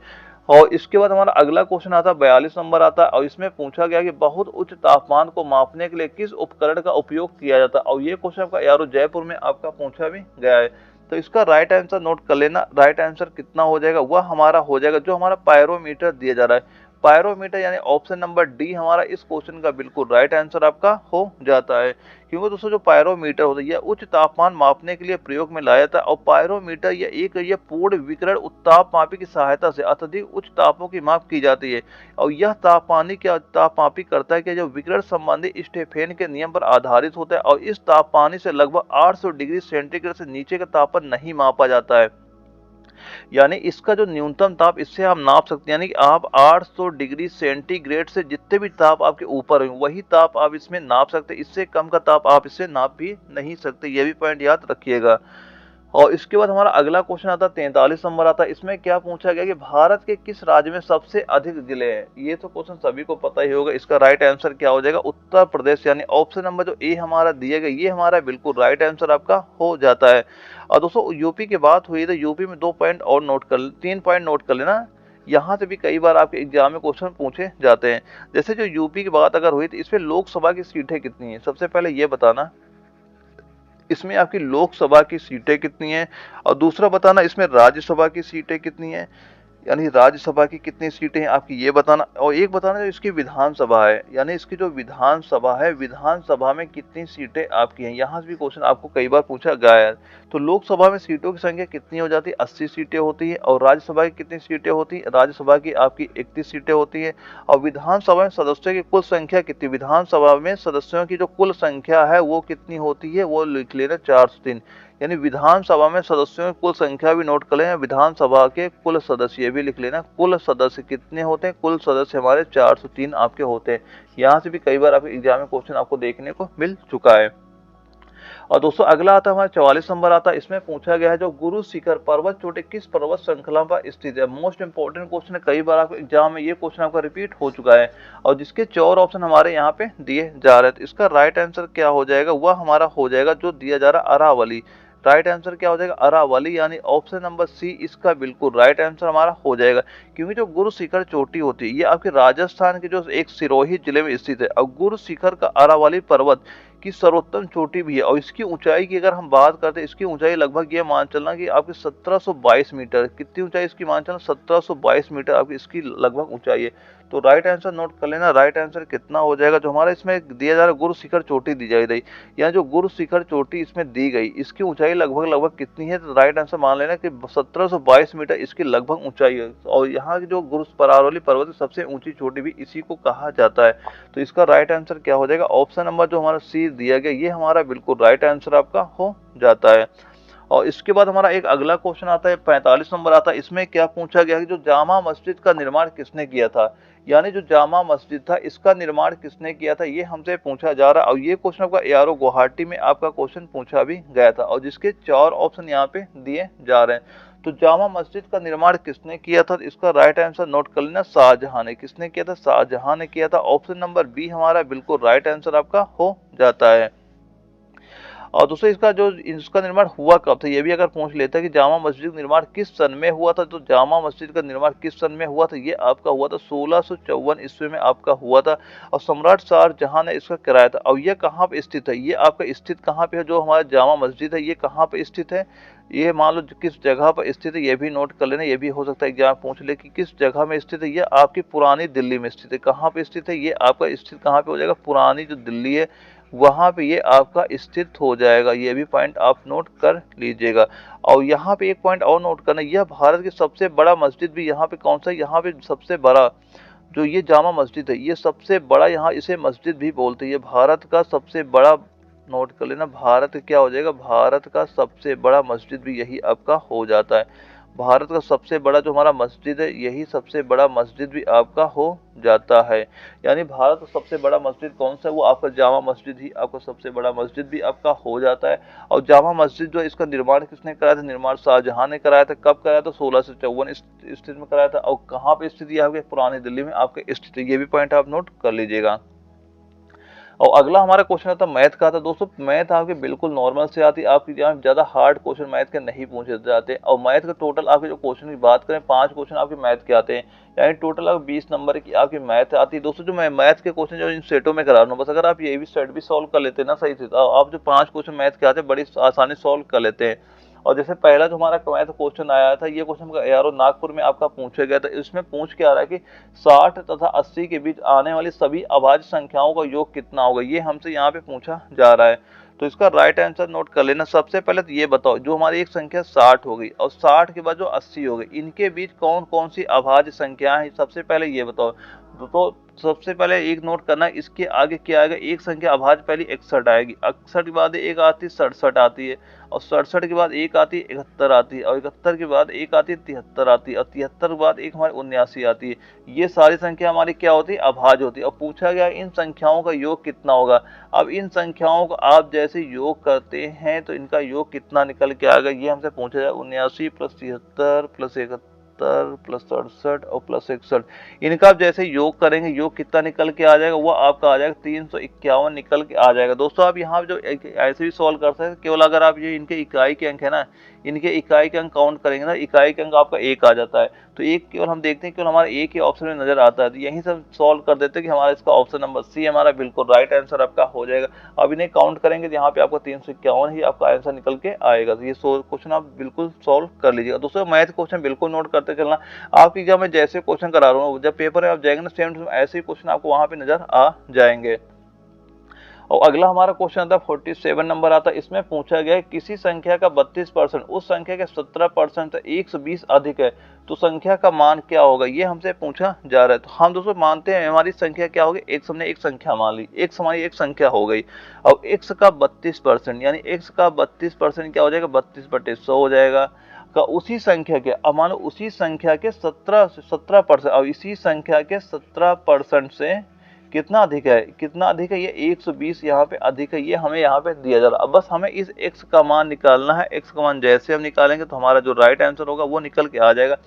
और इसके बाद हमारा अगला क्वेश्चन आता है 42 नंबर आता है, और इसमें पूछा गया कि बहुत उच्च तापमान को मापने के लिए किस उपकरण का उपयोग किया जाता है। और ये क्वेश्चन आपका यारो जयपुर में आपका पूछा भी गया है। तो इसका राइट आंसर नोट कर लेना। राइट आंसर कितना हो जाएगा, वह हमारा हो जाएगा जो हमारा पायरोमीटर दिया जा रहा है। पायरोमीटर यानी ऑप्शन नंबर डी हमारा इस क्वेश्चन का बिल्कुल राइट आंसर आपका हो जाता है। क्योंकि दोस्तों जो पायरोमीटर होता है यह उच्च तापमान मापने के लिए प्रयोग में लाया जाता है। और पायरोमीटर यह पूर्ण विकिरण उत्ताप मापी की सहायता से अत्यधिक उच्च तापों की माप की जाती है। और यह तापमापी करता है कि जो विकिरण संबंधी स्टेफेन के नियम पर आधारित होता है। और इस तापमानी से लगभग 800 डिग्री सेंटीग्रेड से नीचे का तापमान नहीं मापा जाता है। यानी इसका जो न्यूनतम ताप इससे आप नाप सकते हैं, यानी कि आप 800 डिग्री सेंटीग्रेड से जितने भी ताप आपके ऊपर है वही ताप आप इसमें नाप सकते हैं। इससे कम का ताप आप इससे नाप भी नहीं सकते। ये भी पॉइंट याद रखिएगा। और इसके बाद हमारा अगला क्वेश्चन आता है 43 नंबर आता है, इसमें क्या पूछा गया कि भारत के किस राज्य में सबसे अधिक जिले हैं। ये तो क्वेश्चन सभी को पता ही होगा। इसका राइट आंसर क्या हो जाएगा, उत्तर प्रदेश, यानी ऑप्शन नंबर जो ए हमारा दिया गया ये हमारा बिल्कुल राइट आंसर आपका हो जाता है। और दोस्तों यूपी की बात हुई तो यूपी में 2 पॉइंट और नोट कर, 3 पॉइंट नोट कर लेना। यहाँ से भी कई बार आपके एग्जाम में क्वेश्चन पूछे जाते हैं। जैसे जो यूपी की बात अगर हुई तो इसमें लोकसभा की सीटें कितनी है, सबसे पहले ये बताना इसमें आपकी लोकसभा की सीटें कितनी हैं। और दूसरा बताना इसमें राज्यसभा की सीटें कितनी हैं, यानी राज्यसभा की कितनी सीटें हैं आपकी ये बताना। और एक बताना जो इसकी विधानसभा है, यानी इसकी जो विधानसभा है विधानसभा में कितनी सीटें आपकी हैं। यहाँ से भी क्वेश्चन आपको कई बार पूछा गया है। तो लोकसभा में सीटों की संख्या कितनी हो जाती है, 80 सीटें होती है। और राज्यसभा की कितनी सीटें होती है, राज्यसभा की आपकी 31 सीटें होती है। और विधानसभा में सदस्यों की कुल संख्या कितनी, विधानसभा में सदस्यों की जो कुल संख्या है वो कितनी होती है, वो लिख लेना 403। यानी विधानसभा में सदस्यों की कुल संख्या भी नोट कर लेना, विधानसभा के कुल सदस्य भी लिख लेना। कुल सदस्य कितने होते हैं, कुल सदस्य हमारे 403 आपके होते हैं। यहाँ से भी कई बार आपके एग्जाम में क्वेश्चन आपको देखने को मिल चुका है। और दोस्तों अगला आता है हमारा 44 नंबर आता है, इसमें पूछा गया है जो गुरु शिखर पर्वत चोटी किस पर्वत श्रृंखला पर स्थित है। मोस्ट इंपोर्टेंट क्वेश्चन है, कई बार आपके एग्जाम में ये क्वेश्चन आपका रिपीट हो चुका है। और जिसके 4 ऑप्शन हमारे यहाँ पे दिए जा रहे हैं। तो इसका राइट आंसर क्या हो जाएगा, वह हमारा हो जाएगा जो दिया जा रहा है अरावली। राइट आंसर क्या हो जाएगा, अरावली, यानी ऑप्शन नंबर सी इसका बिल्कुल राइट आंसर हमारा हो जाएगा। क्योंकि जो गुरु शिखर चोटी होती है ये आपके राजस्थान के जो एक सिरोही जिले में स्थित है। और गुरु शिखर का अरावली पर्वत की सर्वोत्तम चोटी भी है। और इसकी ऊंचाई की अगर हम बात करते हैं, इसकी ऊंचाई लगभग ये मान चलना कि आपकी 1722 मीटर, कितनी ऊंचाई इसकी मान चलना 1722 मीटर आपकी इसकी लगभग ऊंचाई है। तो राइट आंसर नोट कर लेना। राइट आंसर कितना हो जाएगा, जो हमारा इसमें दिया जा रहा है गुरु शिखर चोटी दी जा रही, यहाँ जो गुरु शिखर चोटी इसमें दी गई इसकी ऊंचाई लगभग कितनी है। तो राइट आंसर मान लेना कि 1722 मीटर इसकी लगभग ऊंचाई है। और यहाँ की जो गुरु अरावली पर्वत सबसे ऊंची चोटी भी इसी को कहा जाता है। तो इसका राइट आंसर क्या हो जाएगा, ऑप्शन नंबर जो हमारा सी दिया गया ये हमारा बिल्कुल राइट आंसर आपका हो जाता है। और इसके बाद हमारा एक अगला क्वेश्चन आता है 45 नंबर आता है। इसमें क्या पूछा गया कि जो जामा मस्जिद का निर्माण किसने किया था, यानी जो जामा मस्जिद था इसका निर्माण किसने किया था, ये हमसे पूछा जा रहा है। और ये क्वेश्चन आपका एआरओ गुवाहाटी में आपका क्वेश्चन पूछा भी गया था, और जिसके 4 ऑप्शन यहाँ पे दिए जा रहे हैं। तो जामा मस्जिद का निर्माण किसने किया था, इसका राइट आंसर नोट कर लेना, शाहजहां ने। किसने किया था, शाहजहां ने किया था। ऑप्शन नंबर बी हमारा बिल्कुल राइट आंसर आपका हो जाता है। और दूसरा इसका निर्माण हुआ कब था, ये भी अगर पूछ लेता है कि जामा मस्जिद का निर्माण किस सन में हुआ था, तो जामा मस्जिद का निर्माण किस सन में हुआ था, ये आपका हुआ था 1654 ईस्वी में आपका हुआ था। और सम्राट शाहजहां ने इसका कराया था। और ये कहाँ पे स्थित है, ये आपका स्थित कहाँ पे है, जो हमारा जामा मस्जिद है ये कहाँ पे स्थित है, ये मान लो किस जगह पर स्थित है, ये भी नोट कर लेना। ये भी हो सकता है एग्जाम पूछ ले कि किस जगह में स्थित है, ये आपकी पुरानी दिल्ली में स्थित है। कहाँ पे स्थित है, ये आपका स्थित कहाँ पे हो जाएगा, पुरानी जो दिल्ली है वहां पे ये आपका स्थित हो जाएगा। ये भी पॉइंट आप नोट कर लीजिएगा। और यहाँ पे एक पॉइंट और नोट करना, यह भारत की सबसे बड़ा मस्जिद भी यहाँ पे कौन सा है, यहाँ पे सबसे बड़ा जो ये जामा मस्जिद है ये सबसे बड़ा, यहाँ इसे मस्जिद भी बोलते हैं, ये भारत का सबसे बड़ा, नोट कर लेना, भारत क्या हो जाएगा, भारत का सबसे बड़ा मस्जिद भी यही आपका हो जाता है। भारत का सबसे बड़ा जो हमारा मस्जिद है यही सबसे बड़ा मस्जिद भी आपका हो जाता है। यानी भारत का सबसे बड़ा मस्जिद कौन सा है, वो आपका जामा मस्जिद ही आपका सबसे बड़ा मस्जिद भी आपका हो जाता है। और जामा मस्जिद जो इसका निर्माण किसने कराया था, निर्माण शाहजहां ने कराया था। कब कराया था, 1654 स्थित में कराया था। और कहाँ पे स्थित, आपके पुरानी दिल्ली में आपके स्थित है। ये भी पॉइंट आप नोट कर लीजिएगा। और अगला हमारा क्वेश्चन आता है मैथ का। था दोस्तों, मैथ आपके बिल्कुल नॉर्मल से आती है, आपकी यहाँ ज्यादा हार्ड क्वेश्चन मैथ के नहीं पूछे जाते। और मैथ का टोटल आपके जो क्वेश्चन की बात करें 5 क्वेश्चन आपके मैथ के आते हैं, यानी टोटल आप 20 नंबर की आपकी मैथ आती है। दोस्तों जो मैं मैथ के क्वेश्चन जो इन सेटों में करा रहा हूँ, बस अगर आप ये भी सेट भी सॉल्व कर लेते हैं ना सही से, तो आप जो 5 क्वेश्चन मैथ के आते हैं बड़ी आसानी सॉल्व कर लेते हैं। और जैसे पहला जो हमारा मैथ क्वेश्चन आया था, ये क्वेश्चन एआरओ नागपुर में आपका पूछा गया था। इसमें पूछ के आ रहा है कि 60 तथा 80 के बीच आने वाली सभी अभाज्य संख्याओं का योग कितना होगा, ये हमसे यहाँ पे पूछा जा रहा है। तो इसका राइट आंसर नोट कर लेना। सबसे पहले तो ये बताओ, जो हमारी एक संख्या 60 हो गई और 60 के बाद जो 80 हो गई, इनके बीच कौन कौन सी अभाज्य संख्या है, सबसे पहले ये बताओ। तो सबसे पहले एक नोट करना, इसके आगे क्या आएगा, एक संख्या अभाज्य पहली 61 आएगी, 61 के बाद एक आती 67 आती है, और 67 के बाद एक आती है 71 आती है, और 71 के बाद एक आती है 73 आती है, और 73 के बाद एक हमारी 79 आती है। ये सारी संख्या हमारी क्या होती है, अभाज्य होती है। और पूछा गया इन संख्याओं का योग कितना होगा। अब इन संख्याओं का आप जैसे योग करते हैं तो इनका योग कितना निकल के आएगा, ये हमसे पूछा जाए। 79 प्लस 73 प्लस 71 प्लस 67 और प्लस 61, इनका आप जैसे योग करेंगे, योग कितना निकल के आ जाएगा, वो आपका आ जाएगा 351 निकल के आ जाएगा। दोस्तों आप यहाँ जो ऐसे भी सॉल्व कर सकते हैं, केवल अगर आप ये इनके इकाई के अंक है ना, इनके इकाई के अंक काउंट करेंगे ना, इकाई के अंक आपका 1 आ जाता है। तो एक केवल हम देखते हैं केवल हमारा एक ही ऑप्शन में नजर आता है, तो यहीं से हम सॉल्व कर देते हैं कि हमारा इसका ऑप्शन नंबर सी हमारा बिल्कुल राइट आंसर आपका हो जाएगा। अब इन्हें काउंट करेंगे तो यहाँ पे आपको 351 ही आपका आंसर निकल के आएगा। तो ये क्वेश्चन आप बिल्कुल सॉल्व कर लीजिएगा। दोस्तों मैथ क्वेश्चन बिल्कुल नोट करते चलना, आपकी एग्जाम में जैसे क्वेश्चन करा रहा हूँ, जब पेपर में आप जाएंगे ना सेम टू सेम ऐसे ही क्वेश्चन आपको वहां पे नजर आ जाएंगे। और अगला हमारा क्वेश्चन आता है 47 नंबर आता है। इसमें पूछा गया है किसी संख्या का 32% उस संख्या के 17% 120 अधिक है, तो संख्या का मान क्या होगा, ये हमसे पूछा जा रहा है। तो हम दोस्तों मानते हैं हमारी संख्या क्या होगी, एक हमने एक संख्या मान ली, एक हमारी एक संख्या हो गई। अब x का 32% यानी x का 32% क्या हो जाएगा, 32/100 हो जाएगा। का उसी संख्या के, अब मान लो उसी संख्या के 17% और इसी संख्या के 17% से कितना अधिक है, कितना अधिक है, ये 120 यहाँ पे अधिक है, ये हमें यहाँ पे दिया जा रहा है। अब बस हमें इस x का मान निकालना है। x का मान जैसे हम निकालेंगे तो हमारा जो राइट आंसर होगा वो निकल के आ जाएगा।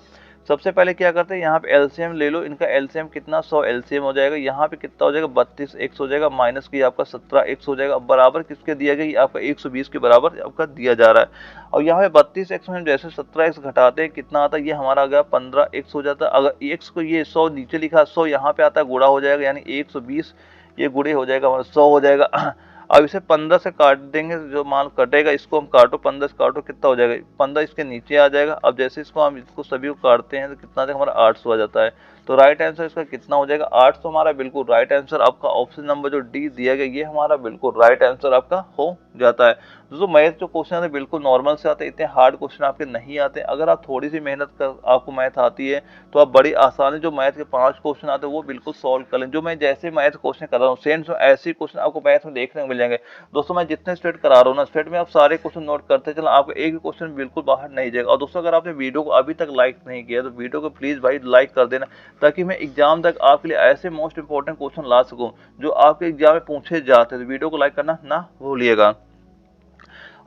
सबसे पहले क्या करते हैं, यहाँ पे एलसीएम ले लो, इनका एलसीएम कितना 100 एलसीएम हो जाएगा। यहाँ पे कितना हो जाएगा 32x हो जाएगा, माइनस की आपका 17x हो जाएगा। बराबर किसके दिया गया, आपका 120 के बराबर आपका दिया जा रहा है। और यहाँ पे 32x में जैसे 17x घटाते हैं कितना आता है, ये हमारा आ गया 15x हो जाता है। अगर x को ये 100 नीचे लिखा 100 यहाँ पे आता है, गुणा हो जाएगा, यानी 120 ये गुणे हो जाएगा, हमारा 100 हो जाएगा। अब इसे 15 से काट देंगे, जो मान कटेगा इसको हम काटो, 15 से काटो कितना हो जाएगा, 15 इसके नीचे आ जाएगा। अब जैसे इसको हम इसको सभी को काटते हैं तो कितना आ जाएगा हमारा 800 आ जाता है। तो राइट आंसर इसका कितना हो जाएगा 8। तो हमारा बिल्कुल राइट आंसर आपका ऑप्शन नंबर जो डी दिया गया ये हमारा बिल्कुल राइट आंसर आपका हो जाता है। दोस्तों मैथ जो क्वेश्चन आते हैं बिल्कुल नॉर्मल से आते हैं, इतने हार्ड क्वेश्चन आपके नहीं आते। अगर आप थोड़ी सी मेहनत कर आपको मैथ आती है तो आप बड़ी आसानी जो मैथ के 5 क्वेश्चन आते हैं वो बिल्कुल सॉल्व कर लें। जो मैं जैसे मैथ क्वेश्चन कर रहा हूँ सेम ऐसे क्वेश्चन आपको मैथ में देखने को मिल जाएंगे। दोस्तों मैं जितने स्टेट करा रहा हूँ ना स्टेट में आप सारे क्वेश्चन नोट करते चलो, आपको एक भी क्वेश्चन बिल्कुल बाहर नहीं जाएगा। और दोस्तों अगर आपने वीडियो को अभी तक लाइक नहीं किया तो वीडियो को प्लीज भाई लाइक कर देना, ताकि मैं एग्जाम तक आपके लिए ऐसे मोस्ट इंपॉर्टेंट क्वेश्चन ला सकूं जो आपके एग्जाम में पूछे जाते हैं। तो वीडियो को लाइक करना ना भूलिएगा।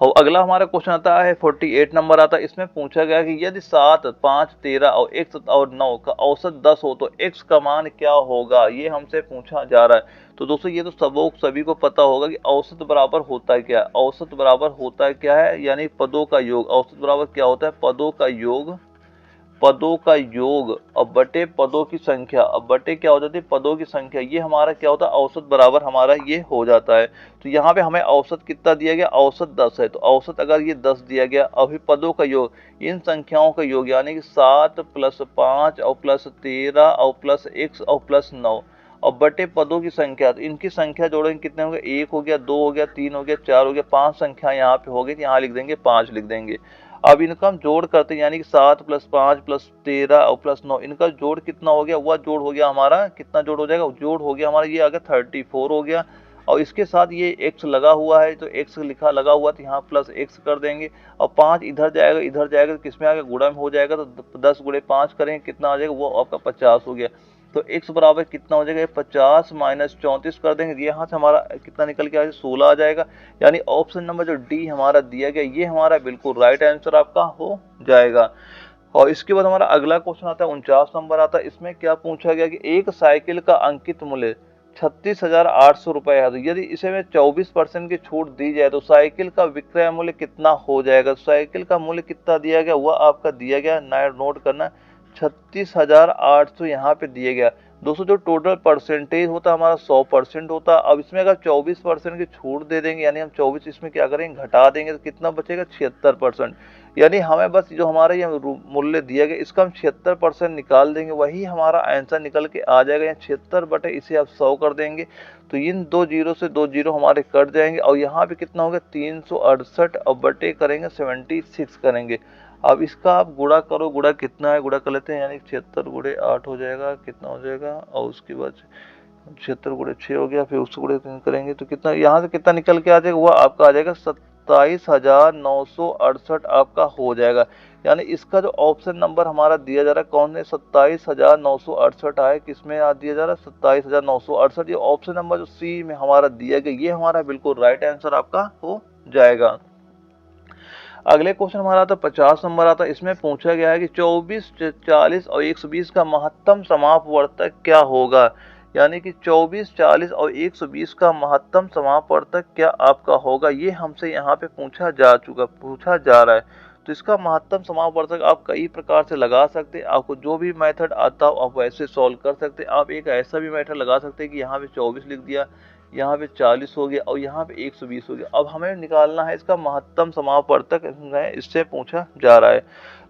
और अगला हमारा क्वेश्चन आता है 48 नंबर आता है। इसमें पूछा गया कि यदि 7, 5, 13 और 1 और 9 का औसत 10 हो तो x का मान क्या होगा, ये हमसे पूछा जा रहा है। तो दोस्तों ये तो सभी को पता होगा कि औसत बराबर होता है क्या, औसत बराबर होता है क्या है यानी पदों का योग। औसत बराबर क्या होता है पदों का योग, पदों का योग अब बटे पदों की संख्या, अब बटे क्या हो जाती है पदों की संख्या। ये हमारा क्या होता है औसत बराबर हमारा ये हो जाता है। तो यहाँ पे हमें औसत कितना दिया गया औसत 10 है। तो औसत अगर ये 10 दिया गया, अभी पदों का योग इन संख्याओं का योग यानी कि 7 + 5 और + 13 और + x और + 9 और बटे पदों की संख्या। तो इनकी संख्या जोड़ेंगे कितने होंगे 1 हो गया, 2 हो गया, 3 हो गया, 4 हो गया, 5 संख्या यहाँ पे हो गई। यहाँ लिख देंगे 5 लिख देंगे। अब इनका हम जोड़ करते हैं यानी कि 7 + 5 + 13 और + 9 इनका जोड़ कितना हो गया, वह जोड़ हो गया हमारा कितना जोड़ हो जाएगा, जोड़ हो गया हमारा ये आ गया 34 हो गया। और इसके साथ ये x लगा हुआ है तो x लिखा लगा हुआ तो यहाँ +x कर देंगे। और 5 इधर जाएगा तो किसमें आ गया गुणा में हो जाएगा। तो 10 × 5 करेंगे कितना आ जाएगा वो आपका 50 हो गया। तो x बराबर कितना हो जाएगा 50 - 34 कर देंगे। यहाँ से हमारा कितना निकल के आ जाएगा 16 आ जाएगा। यानी ऑप्शन नंबर जो डी हमारा दिया गया ये हमारा बिल्कुल राइट आंसर आपका हो जाएगा। और इसके बाद हमारा अगला क्वेश्चन आता है 49 नंबर आता है। इसमें क्या पूछा गया कि एक साइकिल का अंकित मूल्य 36,800 रुपए है। तो यदि इसे में 24% की छूट दी जाए तो साइकिल का विक्रय मूल्य कितना हो जाएगा। साइकिल का मूल्य कितना दिया गया वह आपका दिया गया नोट करना 36,800 यहाँ पे दिया गया। दोस्तों जो टोटल परसेंटेज होता है हमारा 100% होता है। अब इसमें अगर 24% की छूट दे देंगे यानी हम 24 इसमें क्या करेंगे घटा देंगे तो कितना बचेगा 76%। यानी हमें बस जो हमारा ये मूल्य दिया गया इसका हम 76% निकाल देंगे, वही हमारा आंसर निकल के आ जाएगा। यहाँ 76 बटे इसे आप 100 कर देंगे तो इन 2 जीरो से 2 जीरो हमारे कट जाएंगे। और यहाँ पे कितना होगा 368 और बटे करेंगे 76 करेंगे। अब इसका आप गुणा करो, गुणा कितना है गुणा कर लेते हैं यानी 76 × 8 हो जाएगा कितना हो जाएगा। और उसके बाद 76 × 6 हो गया, फिर उसको गुणा करेंगे तो कितना यहाँ से कितना निकल के आ जाएगा वह आपका आ जाएगा 27,968 आपका हो जाएगा। यानी इसका जो ऑप्शन नंबर हमारा दिया जा रहा है कौन है 27,968 है, किसमें दिया जा रहा है 27,968। ये ऑप्शन नंबर जो सी में हमारा दिया गया ये हमारा बिल्कुल राइट आंसर आपका हो जाएगा। अगले क्वेश्चन हमारा आता 50 नंबर आता है। इसमें पूछा गया है कि 24, 40 और 120 का महत्तम समापवर्तक क्या होगा। यानी कि 24, 40 और 120 का महत्तम समापवर्तक क्या आपका होगा, ये हमसे यहाँ पे पूछा जा रहा है। तो इसका महत्तम समापवर्तक आप कई प्रकार से लगा सकते हैं। आपको जो भी मेथड आता हो आप वैसे सॉल्व कर सकते हैं। आप एक ऐसा भी मेथड लगा सकते हैं कि यहाँ पे 24 लिख दिया, यहाँ पे 40 हो गया और यहाँ पे 120 हो गया। अब हमें निकालना है इसका महत्तम समापवर्तक, इससे पूछा जा रहा है।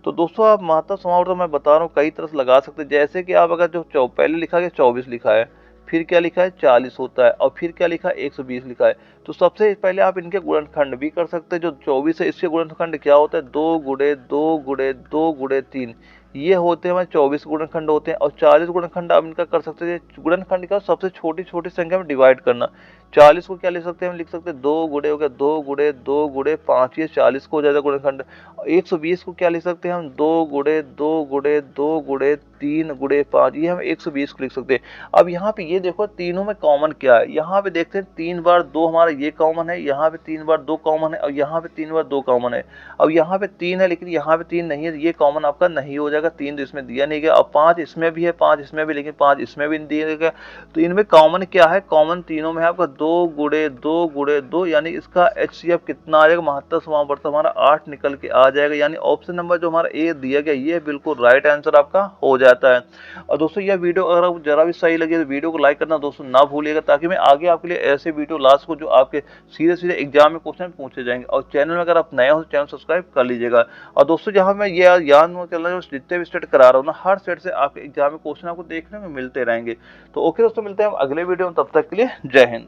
तो दोस्तों आप महत्तम समापवर्तक मैं बता रहा हूँ कई तरह से लगा सकते हैं। जैसे कि आप अगर जो पहले लिखा गया 24 लिखा है, फिर क्या लिखा है 40 होता है और फिर क्या लिखा है 120 लिखा है। तो सबसे पहले आप इनके गुणनखंड भी कर सकते हैं। जो 24 है इसके गुणनखंड क्या होता है 2 × 2 × 2 × 3 ये होते हैं हमारे 24 गुणनखंड होते हैं। और 40 गुणनखंड आप इनका कर सकते हैं। गुणनखंड का सबसे छोटी छोटी संख्या में डिवाइड करना। 40 को क्या लिख सकते हैं हम लिख सकते हैं 2 × हो गया 2 × 2 × 5 ये 40 को हो जाएगा गुणनखंड। 120 को क्या लिख सकते हैं हम 2 × 2 × 2 × 3 × 5 ये हम 120 को लिख सकते हैं। अब यहाँ पे ये देखो तीनों में कॉमन क्या है, यहाँ पे देखते हैं 3 बार 2 हमारा ये कॉमन है, यहाँ पे 3 बार 2 कॉमन है और यहाँ पे 3 बार 2 कॉमन है। अब यहाँ पे 3 है लेकिन यहाँ पे 3 नहीं है, ये कॉमन आपका नहीं हो जाएगा। 3 तो इसमें दिया नहीं गया। अब 5 इसमें भी है, 5 इसमें भी, लेकिन 5 इसमें भी दिया गया। तो इनमें कॉमन क्या है, कॉमन तीनों में है आपका 2 × 2 × 2 यानी इसका HCF कितना आ जाएगा महत्तम समापवर्तक हमारा 8 निकल के आ जाएगा। यानी ऑप्शन नंबर जो हमारा ए दिया गया ये बिल्कुल राइट आंसर आपका हो जाता है। और दोस्तों यह वीडियो अगर आपको जरा भी सही लगे तो वीडियो को लाइक करना दोस्तों ना भूलिएगा, ताकि मैं आगे आपके लिए ऐसे वीडियो ला सकूं जो आपके सीधे सीधे एग्जाम में क्वेश्चन पूछे जाएंगे। और चैनल में अगर आप नए हो तो चैनल सब्सक्राइब कर लीजिएगा। और दोस्तों जहां मैं ये याद चल रहा है जितने भी स्टेट करा रहा हूँ ना, हर स्टेट से आपके एग्जाम में क्वेश्चन आपको देखने में मिलते रहेंगे। तो ओके दोस्तों, मिलते हैं हम अगले वीडियो में, तब तक के लिए जय हिंद।